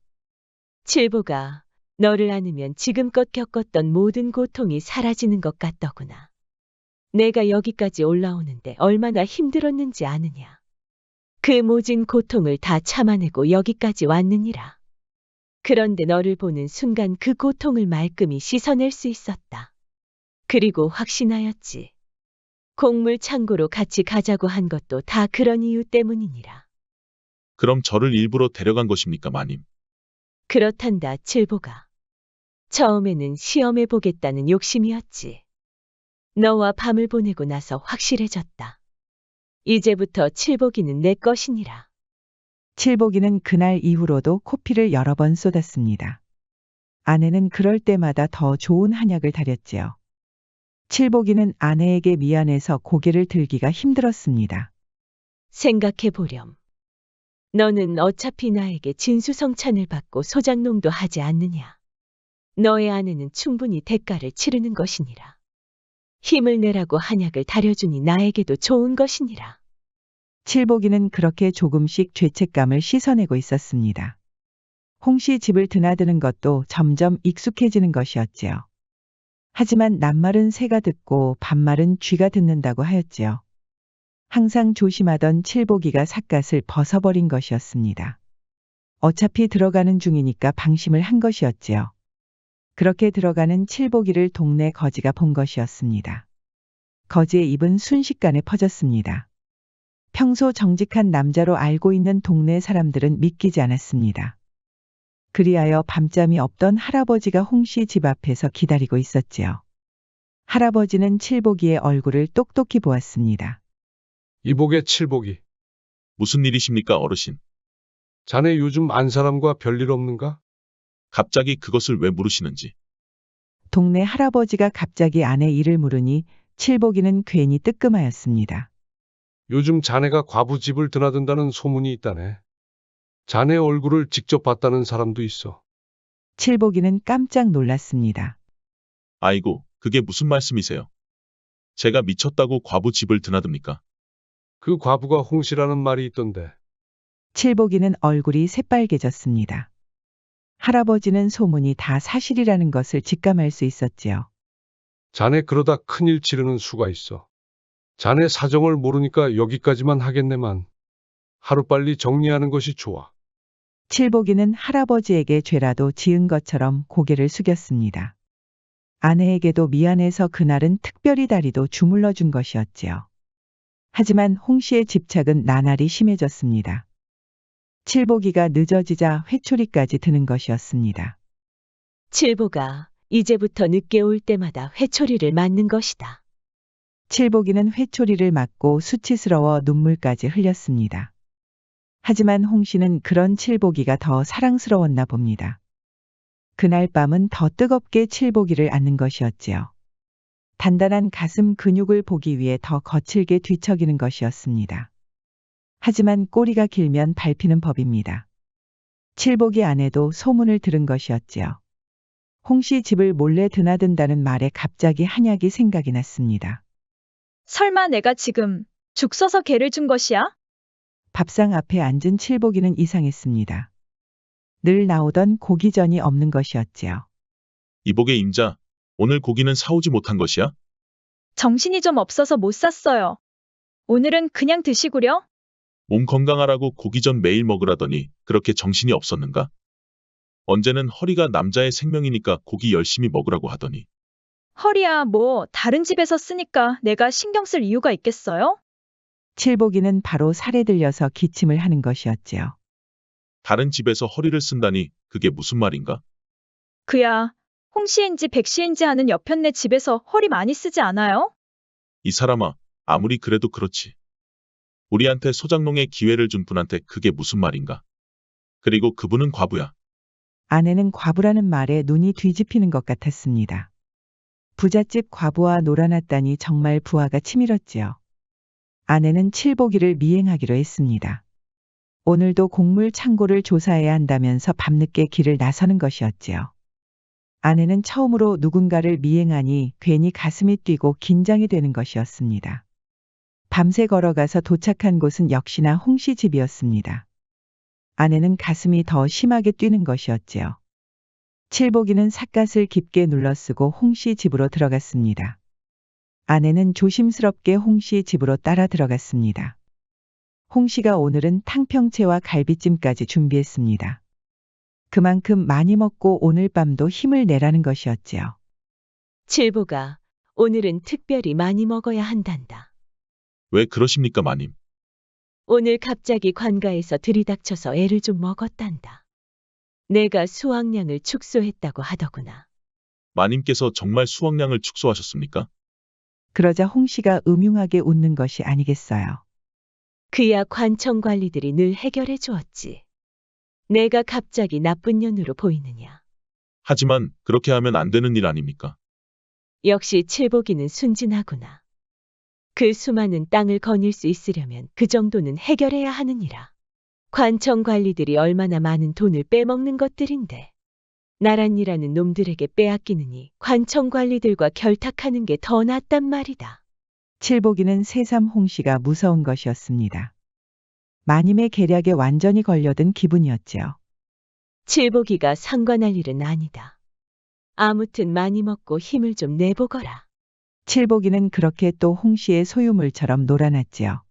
칠보가 너를 안으면 지금껏 겪었던 모든 고통이 사라지는 것 같더구나. 내가 여기까지 올라오는데 얼마나 힘들었는지 아느냐. 그 모진 고통을 다 참아내고 여기까지 왔느니라. 그런데 너를 보는 순간 그 고통을 말끔히 씻어낼 수 있었다. 그리고 확신하였지. 곡물 창고로 같이 가자고 한 것도 다 그런 이유 때문이니라. 그럼 저를 일부러 데려간 것입니까, 마님? 그렇단다, 칠보가. 처음에는 시험해 보겠다는 욕심이었지. 너와 밤을 보내고 나서 확실해졌다. 이제부터 칠보기는 내 것이니라. 칠복이는 그날 이후로도 코피를 여러 번 쏟았습니다. 아내는 그럴 때마다 더 좋은 한약을 다렸지요. 칠복이는 아내에게 미안해서 고개를 들기가 힘들었습니다. 생각해 보렴. 너는 어차피 나에게 진수성찬을 받고 소장농도 하지 않느냐. 너의 아내는 충분히 대가를 치르는 것이니라. 힘을 내라고 한약을 다려주니 나에게도 좋은 것이니라. 칠복이는 그렇게 조금씩 죄책감을 씻어내고 있었습니다. 홍씨 집을 드나드는 것도 점점 익숙해지는 것이었지요. 하지만 낱말은 새가 듣고 반말은 쥐가 듣는다고 하였지요. 항상 조심하던 칠복이가 삿갓을 벗어버린 것이었습니다. 어차피 들어가는 중이니까 방심을 한 것이었지요. 그렇게 들어가는 칠복이를 동네 거지가 본 것이었습니다. 거지의 입은 순식간에 퍼졌습니다. 평소 정직한 남자로 알고 있는 동네 사람들은 믿기지 않았습니다. 그리하여 밤잠이 없던 할아버지가 홍씨 집 앞에서 기다리고 있었지요. 할아버지는 칠복이의 얼굴을 똑똑히 보았습니다. 이복의 칠복이. 무슨 일이십니까, 어르신? 자네 요즘 안 사람과 별일 없는가? 갑자기 그것을 왜 물으시는지. 동네 할아버지가 갑자기 아내 일을 물으니 칠복이는 괜히 뜨끔하였습니다. 요즘 자네가 과부 집을 드나든다는 소문이 있다네. 자네 얼굴을 직접 봤다는 사람도 있어. 칠복이는 깜짝 놀랐습니다. 아이고, 그게 무슨 말씀이세요? 제가 미쳤다고 과부 집을 드나듭니까? 그 과부가 홍씨라는 말이 있던데. 칠복이는 얼굴이 새빨개졌습니다. 할아버지는 소문이 다 사실이라는 것을 직감할 수 있었지요. 자네 그러다 큰일 치르는 수가 있어. 자네 사정을 모르니까 여기까지만 하겠네만. 하루빨리 정리하는 것이 좋아. 칠복이는 할아버지에게 죄라도 지은 것처럼 고개를 숙였습니다. 아내에게도 미안해서 그날은 특별히 다리도 주물러 준 것이었지요. 하지만 홍씨의 집착은 나날이 심해졌습니다. 칠복이가 늦어지자 회초리까지 드는 것이었습니다. 칠보가 이제부터 늦게 올 때마다 회초리를 맞는 것이다. 칠복이는 회초리를 맞고 수치스러워 눈물까지 흘렸습니다. 하지만 홍씨는 그런 칠복이가 더 사랑스러웠나 봅니다. 그날 밤은 더 뜨겁게 칠복이를 안는 것이었지요. 단단한 가슴 근육을 보기 위해 더 거칠게 뒤척이는 것이었습니다. 하지만 꼬리가 길면 밟히는 법입니다. 칠복이 아내도 소문을 들은 것이었지요. 홍씨 집을 몰래 드나든다는 말에 갑자기 한약이 생각이 났습니다. 설마 내가 지금 죽 써서 개를 준 것이야? 밥상 앞에 앉은 칠복이는 이상했습니다. 늘 나오던 고기전이 없는 것이었지요. 이복의 임자, 오늘 고기는 사오지 못한 것이야? 정신이 좀 없어서 못 샀어요. 오늘은 그냥 드시구려? 몸 건강하라고 고기 전 매일 먹으라더니 그렇게 정신이 없었는가? 언제는 허리가 남자의 생명이니까 고기 열심히 먹으라고 하더니. 허리야, 뭐 다른 집에서 쓰니까 내가 신경 쓸 이유가 있겠어요? 칠복이는 바로 살에 들려서 기침을 하는 것이었지요. 다른 집에서 허리를 쓴다니 그게 무슨 말인가? 그야, 홍시인지 백시인지 하는 여편네 집에서 허리 많이 쓰지 않아요? 이 사람아, 아무리 그래도 그렇지. 우리한테 소장농의 기회를 준 분한테 그게 무슨 말인가? 그리고 그분은 과부야. 아내는 과부라는 말에 눈이 뒤집히는 것 같았습니다. 부잣집 과부와 놀아났다니 정말 부하가 치밀었지요. 아내는 칠복이를 미행하기로 했습니다. 오늘도 곡물 창고를 조사해야 한다면서 밤늦게 길을 나서는 것이었지요. 아내는 처음으로 누군가를 미행하니 괜히 가슴이 뛰고 긴장이 되는 것이었습니다. 밤새 걸어가서 도착한 곳은 역시나 홍씨 집이었습니다. 아내는 가슴이 더 심하게 뛰는 것이었지요. 칠복이는 삿갓을 깊게 눌러쓰고 홍씨 집으로 들어갔습니다. 아내는 조심스럽게 홍씨 집으로 따라 들어갔습니다. 홍씨가 오늘은 탕평채와 갈비찜까지 준비했습니다. 그만큼 많이 먹고 오늘 밤도 힘을 내라는 것이었지요. 칠보가 오늘은 특별히 많이 먹어야 한단다. 왜 그러십니까, 마님? 오늘 갑자기 관가에서 들이닥쳐서 애를 좀 먹었단다. 내가 수확량을 축소했다고 하더구나. 마님께서 정말 수확량을 축소하셨습니까? 그러자 홍씨가 음흉하게 웃는 것이 아니겠어요. 그야 관청 관리들이 늘 해결해 주었지. 내가 갑자기 나쁜 년으로 보이느냐. 하지만 그렇게 하면 안 되는 일 아닙니까? 역시 칠복이는 순진하구나. 그 수많은 땅을 거닐 수 있으려면 그 정도는 해결해야 하느니라. 관청 관리들이 얼마나 많은 돈을 빼먹는 것들인데 나란이라는 놈들에게 빼앗기느니 관청 관리들과 결탁하는 게 더 낫단 말이다. 칠복이는 새삼 홍씨가 무서운 것이었습니다. 마님의 계략에 완전히 걸려든 기분이었지요. 칠복이가 상관할 일은 아니다. 아무튼 많이 먹고 힘을 좀 내보거라. 칠복이는 그렇게 또 홍씨의 소유물처럼 놀아났지요.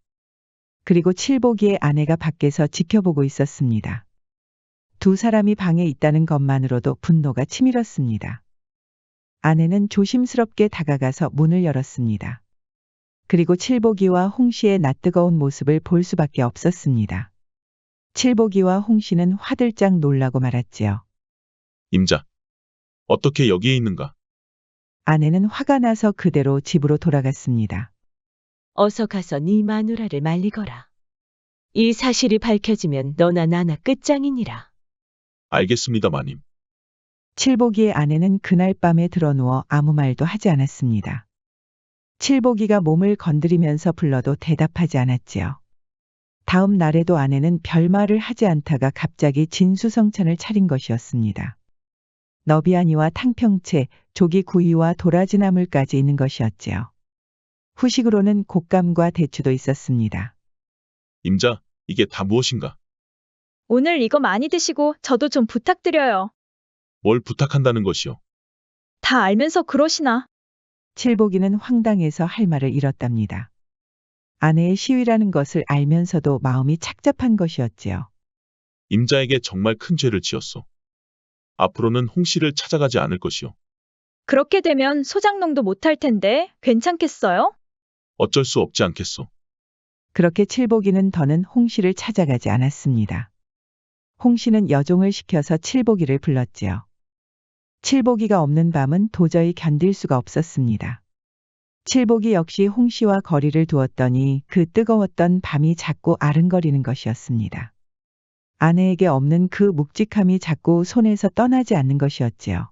그리고 칠복이의 아내가 밖에서 지켜보고 있었습니다. 두 사람이 방에 있다는 것만으로도 분노가 치밀었습니다. 아내는 조심스럽게 다가가서 문을 열었습니다. 그리고 칠복이와 홍씨의 낯뜨거운 모습을 볼 수밖에 없었습니다. 칠복이와 홍씨는 화들짝 놀라고 말았지요. 임자, 어떻게 여기에 있는가? 아내는 화가 나서 그대로 집으로 돌아갔습니다. 어서 가서 네 마누라를 말리거라. 이 사실이 밝혀지면 너나 나나 끝장이니라. 알겠습니다, 마님. 칠복이의 아내는 그날 밤에 드러누워 아무 말도 하지 않았습니다. 칠복이가 몸을 건드리면서 불러도 대답하지 않았지요. 다음 날에도 아내는 별말을 하지 않다가 갑자기 진수성찬을 차린 것이었습니다. 너비아니와 탕평채, 조기구이와 도라지나물까지 있는 것이었지요. 후식으로는 곶감과 대추도 있었습니다. 임자, 이게 다 무엇인가? 오늘 이거 많이 드시고 저도 좀 부탁드려요. 뭘 부탁한다는 것이오? 다 알면서 그러시나? 칠복이는 황당해서 할 말을 잃었답니다. 아내의 시위라는 것을 알면서도 마음이 착잡한 것이었지요. 임자에게 정말 큰 죄를 지었소. 앞으로는 홍씨를 찾아가지 않을 것이오. 그렇게 되면 소장농도 못할 텐데 괜찮겠어요? 어쩔 수 없지 않겠소. 그렇게 칠복이는 더는 홍씨를 찾아가지 않았습니다. 홍씨는 여종을 시켜서 칠복이를 불렀지요. 칠복이가 없는 밤은 도저히 견딜 수가 없었습니다. 칠복이 역시 홍씨와 거리를 두었더니 그 뜨거웠던 밤이 자꾸 아른거리는 것이었습니다. 아내에게 없는 그 묵직함이 자꾸 손에서 떠나지 않는 것이었지요.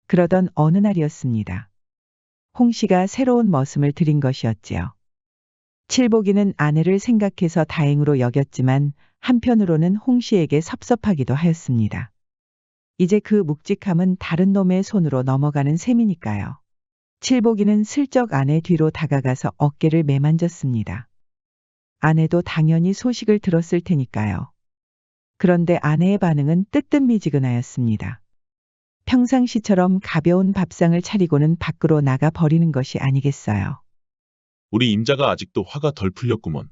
그러던 어느 날이었습니다. 홍씨가 새로운 머슴을 들인 것이었지요. 칠복이는 아내를 생각해서 다행으로 여겼지만 한편으로는 홍씨에게 섭섭하기도 하였습니다. 이제 그 묵직함은 다른 놈의 손으로 넘어가는 셈이니까요. 칠복이는 슬쩍 아내 뒤로 다가가서 어깨를 매만졌습니다. 아내도 당연히 소식을 들었을 테니까요. 그런데 아내의 반응은 뜨뜻미지근하였습니다. 평상시처럼 가벼운 밥상을 차리고는 밖으로 나가 버리는 것이 아니겠어요. 우리 임자가 아직도 화가 덜 풀렸구먼.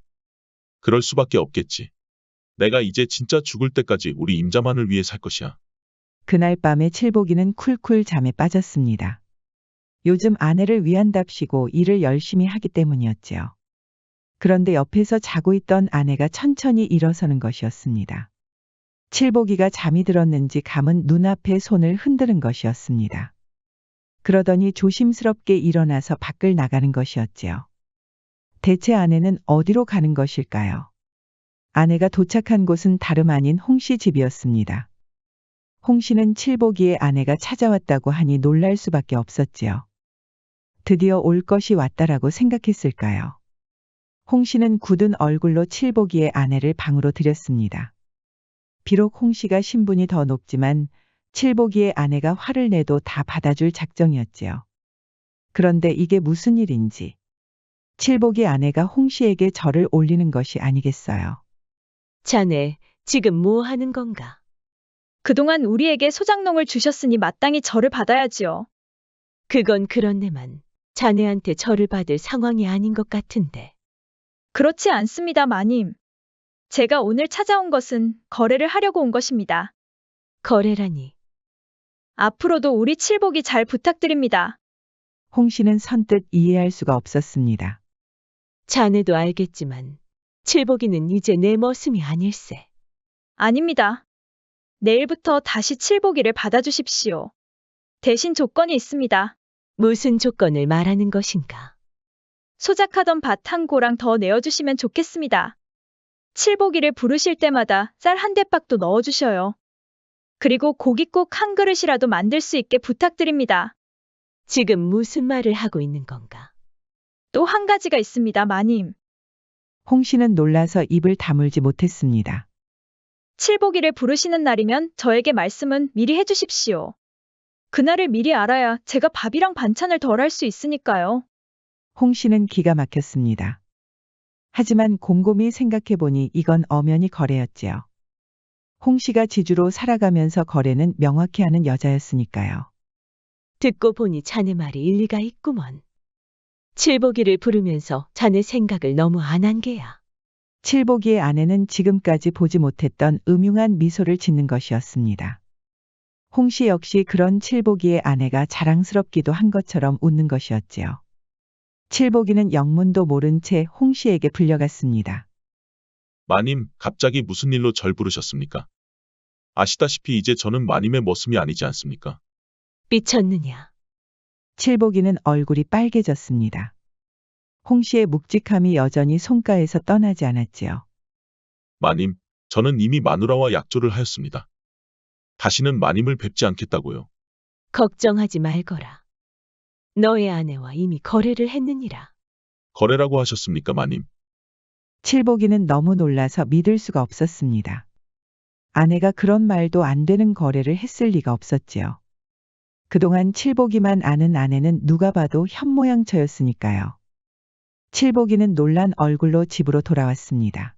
그럴 수밖에 없겠지. 내가 이제 진짜 죽을 때까지 우리 임자만을 위해 살 것이야. 그날 밤에 칠복이는 쿨쿨 잠에 빠졌습니다. 요즘 아내를 위한답시고 일을 열심히 하기 때문이었지요. 그런데 옆에서 자고 있던 아내가 천천히 일어서는 것이었습니다. 칠복이가 잠이 들었는지 감은 눈앞에 손을 흔드는 것이었습니다. 그러더니 조심스럽게 일어나서 밖을 나가는 것이었지요. 대체 아내는 어디로 가는 것일까요? 아내가 도착한 곳은 다름 아닌 홍씨 집이었습니다. 홍씨는 칠복이의 아내가 찾아왔다고 하니 놀랄 수밖에 없었지요. 드디어 올 것이 왔다라고 생각했을까요? 홍씨는 굳은 얼굴로 칠복이의 아내를 방으로 들였습니다. 비록 홍씨가 신분이 더 높지만 칠복이의 아내가 화를 내도 다 받아줄 작정이었지요. 그런데 이게 무슨 일인지 칠복이 아내가 홍씨에게 절을 올리는 것이 아니겠어요. 자네, 지금 뭐 하는 건가? 그동안 우리에게 소장농을 주셨으니 마땅히 절을 받아야지요. 그건 그렇네만 자네한테 절을 받을 상황이 아닌 것 같은데. 그렇지 않습니다, 마님. 제가 오늘 찾아온 것은 거래를 하려고 온 것입니다. 거래라니. 앞으로도 우리 칠복이 잘 부탁드립니다. 홍씨는 선뜻 이해할 수가 없었습니다. 자네도 알겠지만 칠복이는 이제 내 머슴이 아닐세. 아닙니다. 내일부터 다시 칠복이를 받아주십시오. 대신 조건이 있습니다. 무슨 조건을 말하는 것인가? 소작하던 밭 한 고랑 더 내어주시면 좋겠습니다. 칠복이를 부르실 때마다 쌀 한 대박도 넣어주셔요. 그리고 고깃국 한 그릇이라도 만들 수 있게 부탁드립니다. 지금 무슨 말을 하고 있는 건가? 또 한 가지가 있습니다, 마님. 홍씨는 놀라서 입을 다물지 못했습니다. 칠복이를 부르시는 날이면 저에게 말씀은 미리 해주십시오. 그날을 미리 알아야 제가 밥이랑 반찬을 덜 할 수 있으니까요. 홍씨는 기가 막혔습니다. 하지만 곰곰이 생각해보니 이건 엄연히 거래였지요. 홍씨가 지주로 살아가면서 거래는 명확히 하는 여자였으니까요. 듣고 보니 자네 말이 일리가 있구먼. 칠복이를 부르면서 자네 생각을 너무 안 한 게야. 칠복이의 아내는 지금까지 보지 못했던 음흉한 미소를 짓는 것이었습니다. 홍씨 역시 그런 칠복이의 아내가 자랑스럽기도 한 것처럼 웃는 것이었지요. 칠복이는 영문도 모른 채 홍씨에게 불려갔습니다. 마님, 갑자기 무슨 일로 절 부르셨습니까? 아시다시피 이제 저는 마님의 머슴이 아니지 않습니까? 삐쳤느냐? 칠복이는 얼굴이 빨개졌습니다. 홍씨의 묵직함이 여전히 손가에서 떠나지 않았지요. 마님, 저는 이미 마누라와 약조를 하였습니다. 다시는 마님을 뵙지 않겠다고요. 걱정하지 말거라. 너의 아내와 이미 거래를 했느니라. 거래라고 하셨습니까, 마님? 칠복이는 너무 놀라서 믿을 수가 없었습니다. 아내가 그런 말도 안 되는 거래를 했을 리가 없었지요. 그동안 칠복이만 아는 아내는 누가 봐도 현모양처였으니까요. 칠복이는 놀란 얼굴로 집으로 돌아왔습니다.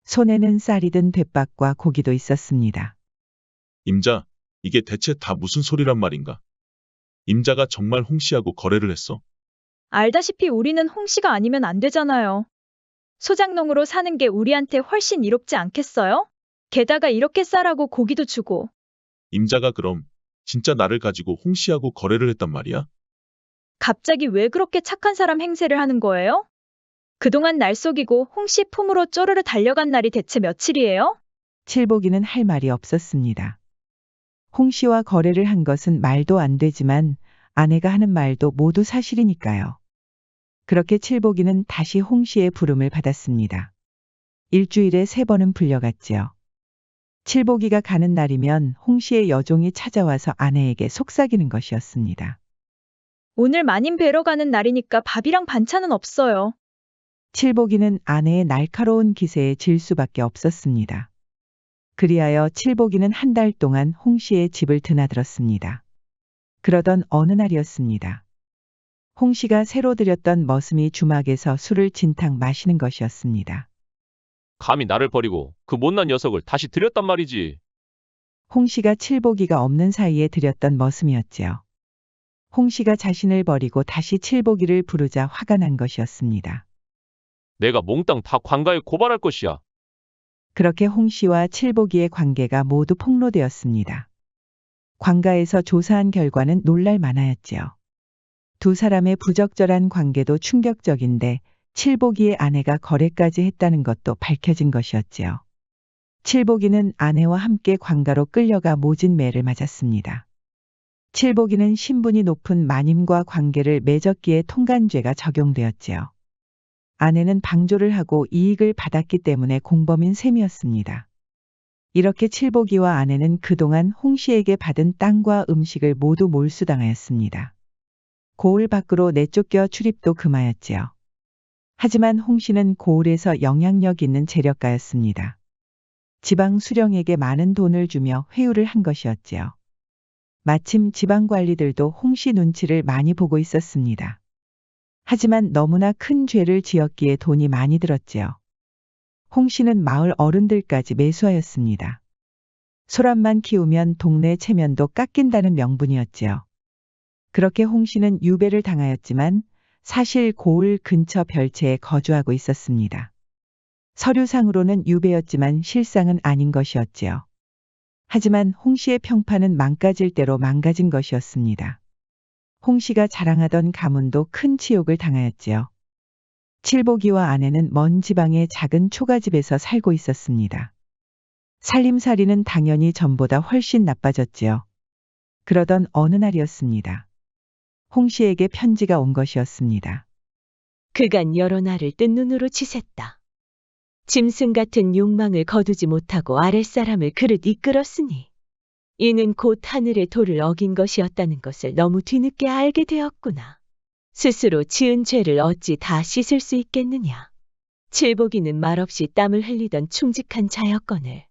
손에는 쌀이 든 대박과 고기도 있었습니다. 임자, 이게 대체 다 무슨 소리란 말인가? 임자가 정말 홍씨하고 거래를 했어? 알다시피 우리는 홍씨가 아니면 안 되잖아요. 소작농으로 사는 게 우리한테 훨씬 이롭지 않겠어요? 게다가 이렇게 쌀하고 고기도 주고. 임자가 그럼 진짜 나를 가지고 홍씨하고 거래를 했단 말이야? 갑자기 왜 그렇게 착한 사람 행세를 하는 거예요? 그동안 날 속이고 홍씨 품으로 쪼르르 달려간 날이 대체 며칠이에요? 칠복이는 할 말이 없었습니다. 홍씨와 거래를 한 것은 말도 안 되지만 아내가 하는 말도 모두 사실이니까요. 그렇게 칠복이는 다시 홍씨의 부름을 받았습니다. 일주일에 3번은 불려갔지요. 칠복이가 가는 날이면 홍씨의 여종이 찾아와서 아내에게 속삭이는 것이었습니다. 오늘 마님 뵈러 가는 날이니까 밥이랑 반찬은 없어요. 칠복이는 아내의 날카로운 기세에 질 수밖에 없었습니다. 그리하여 칠복이는 한 달 동안 홍씨의 집을 드나들었습니다. 그러던 어느 날이었습니다. 홍씨가 새로 들였던 머슴이 주막에서 술을 진탕 마시는 것이었습니다. 감히 나를 버리고 그 못난 녀석을 다시 들였단 말이지. 홍 씨가 칠보기가 없는 사이에 들였던 머슴이었지요. 홍 씨가 자신을 버리고 다시 칠보기를 부르자 화가 난 것이었습니다. 내가 몽땅 다 관가에 고발할 것이야. 그렇게 홍 씨와 칠보기의 관계가 모두 폭로되었습니다. 관가에서 조사한 결과는 놀랄 만하였지요. 두 사람의 부적절한 관계도 충격적인데 칠보기의 아내가 거래까지 했다는 것도 밝혀진 것이었지요. 칠보기는 아내와 함께 관가로 끌려가 모진 매를 맞았습니다. 칠보기는 신분이 높은 마님과 관계를 맺었기에 통간죄가 적용되었지요. 아내는 방조를 하고 이익을 받았기 때문에 공범인 셈이었습니다. 이렇게 칠보기와 아내는 그동안 홍 씨에게 받은 땅과 음식을 모두 몰수당하였습니다. 고을 밖으로 내쫓겨 출입도 금하였지요. 하지만 홍 씨는 고을에서 영향력 있는 재력가였습니다. 지방 수령에게 많은 돈을 주며 회유를 한 것이었지요. 마침 지방 관리들도 홍 씨 눈치를 많이 보고 있었습니다. 하지만 너무나 큰 죄를 지었기에 돈이 많이 들었지요. 홍 씨는 마을 어른들까지 매수하였습니다. 소란만 키우면 동네 체면도 깎인다는 명분이었지요. 그렇게 홍 씨는 유배를 당하였지만 사실 고을 근처 별채에 거주하고 있었습니다. 서류상으로는 유배였지만 실상은 아닌 것이었지요. 하지만 홍 씨의 평판은 망가질 대로 망가진 것이었습니다. 홍 씨가 자랑하던 가문도 큰 치욕을 당하였지요. 칠보기와 아내는 먼 지방의 작은 초가집에서 살고 있었습니다. 살림살이는 당연히 전보다 훨씬 나빠졌지요. 그러던 어느 날이었습니다. 홍 씨에게 편지가 온 것이었습니다. 그간 여러 날을 뜬 눈으로 치샜다. 짐승 같은 욕망을 거두지 못하고 아랫사람을 그릇 이끌었으니 이는 곧 하늘의 도를 어긴 것이었다는 것을 너무 뒤늦게 알게 되었구나. 스스로 지은 죄를 어찌 다 씻을 수 있겠느냐. 칠보기는 말없이 땀을 흘리던 충직한 자였거늘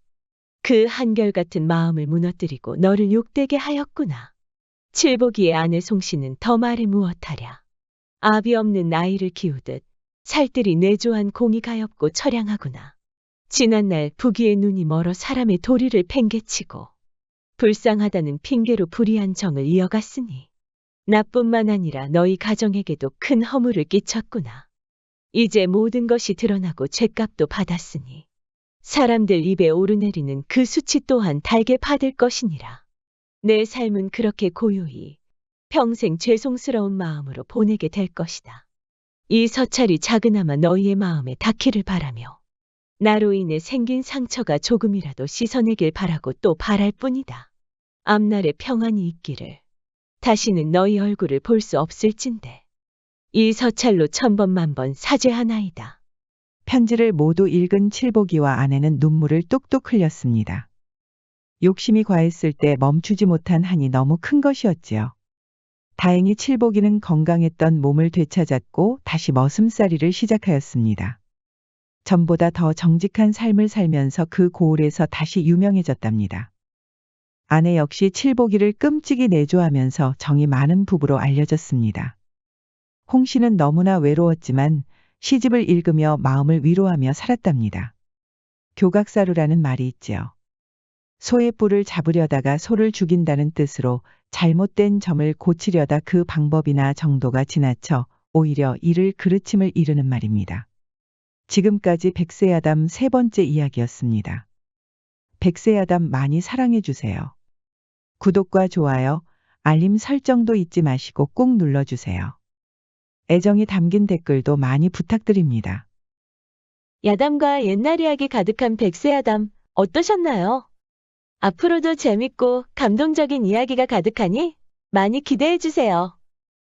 그 한결같은 마음을 무너뜨리고 너를 욕되게 하였구나. 칠보기의 아내 송씨는 더 말해 무엇하랴. 아비 없는 아이를 키우듯 살뜰히 내조한 공이 가엾고 처량하구나. 지난날 부귀의 눈이 멀어 사람의 도리를 팽개치고 불쌍하다는 핑계로 불의한 정을 이어갔으니 나뿐만 아니라 너희 가정에게도 큰 허물을 끼쳤구나. 이제 모든 것이 드러나고 죗값도 받았으니 사람들 입에 오르내리는 그 수치 또한 달게 받을 것이니라. 내 삶은 그렇게 고요히 평생 죄송스러운 마음으로 보내게 될 것이다. 이 서찰이 작으나마 너희의 마음에 닿기를 바라며 나로 인해 생긴 상처가 조금이라도 씻어내길 바라고 또 바랄 뿐이다. 앞날에 평안이 있기를 다시는 너희 얼굴을 볼 수 없을진데 이 서찰로 1000번 만번 사죄하나이다. 편지를 모두 읽은 칠보기와 아내는 눈물을 뚝뚝 흘렸습니다. 욕심이 과했을 때 멈추지 못한 한이 너무 큰 것이었지요. 다행히 칠보기는 건강했던 몸을 되찾았고 다시 머슴살이를 시작하였습니다. 전보다 더 정직한 삶을 살면서 그 고을에서 다시 유명해졌답니다. 아내 역시 칠보기를 끔찍이 내조하면서 정이 많은 부부로 알려졌습니다. 홍 씨는 너무나 외로웠지만 시집을 읽으며 마음을 위로하며 살았답니다. 교각사루라는 말이 있지요. 소의 뿔을 잡으려다가 소를 죽인다는 뜻으로 잘못된 점을 고치려다 그 방법이나 정도가 지나쳐 오히려 이를 그르침을 이르는 말입니다. 지금까지 백세야담 3번째 이야기였습니다. 백세야담 많이 사랑해주세요. 구독과 좋아요, 알림 설정도 잊지 마시고 꾹 눌러주세요. 애정이 담긴 댓글도 많이 부탁드립니다. 야담과 옛날 이야기 가득한 백세야담 어떠셨나요? 앞으로도 재밌고 감동적인 이야기가 가득하니 많이 기대해주세요.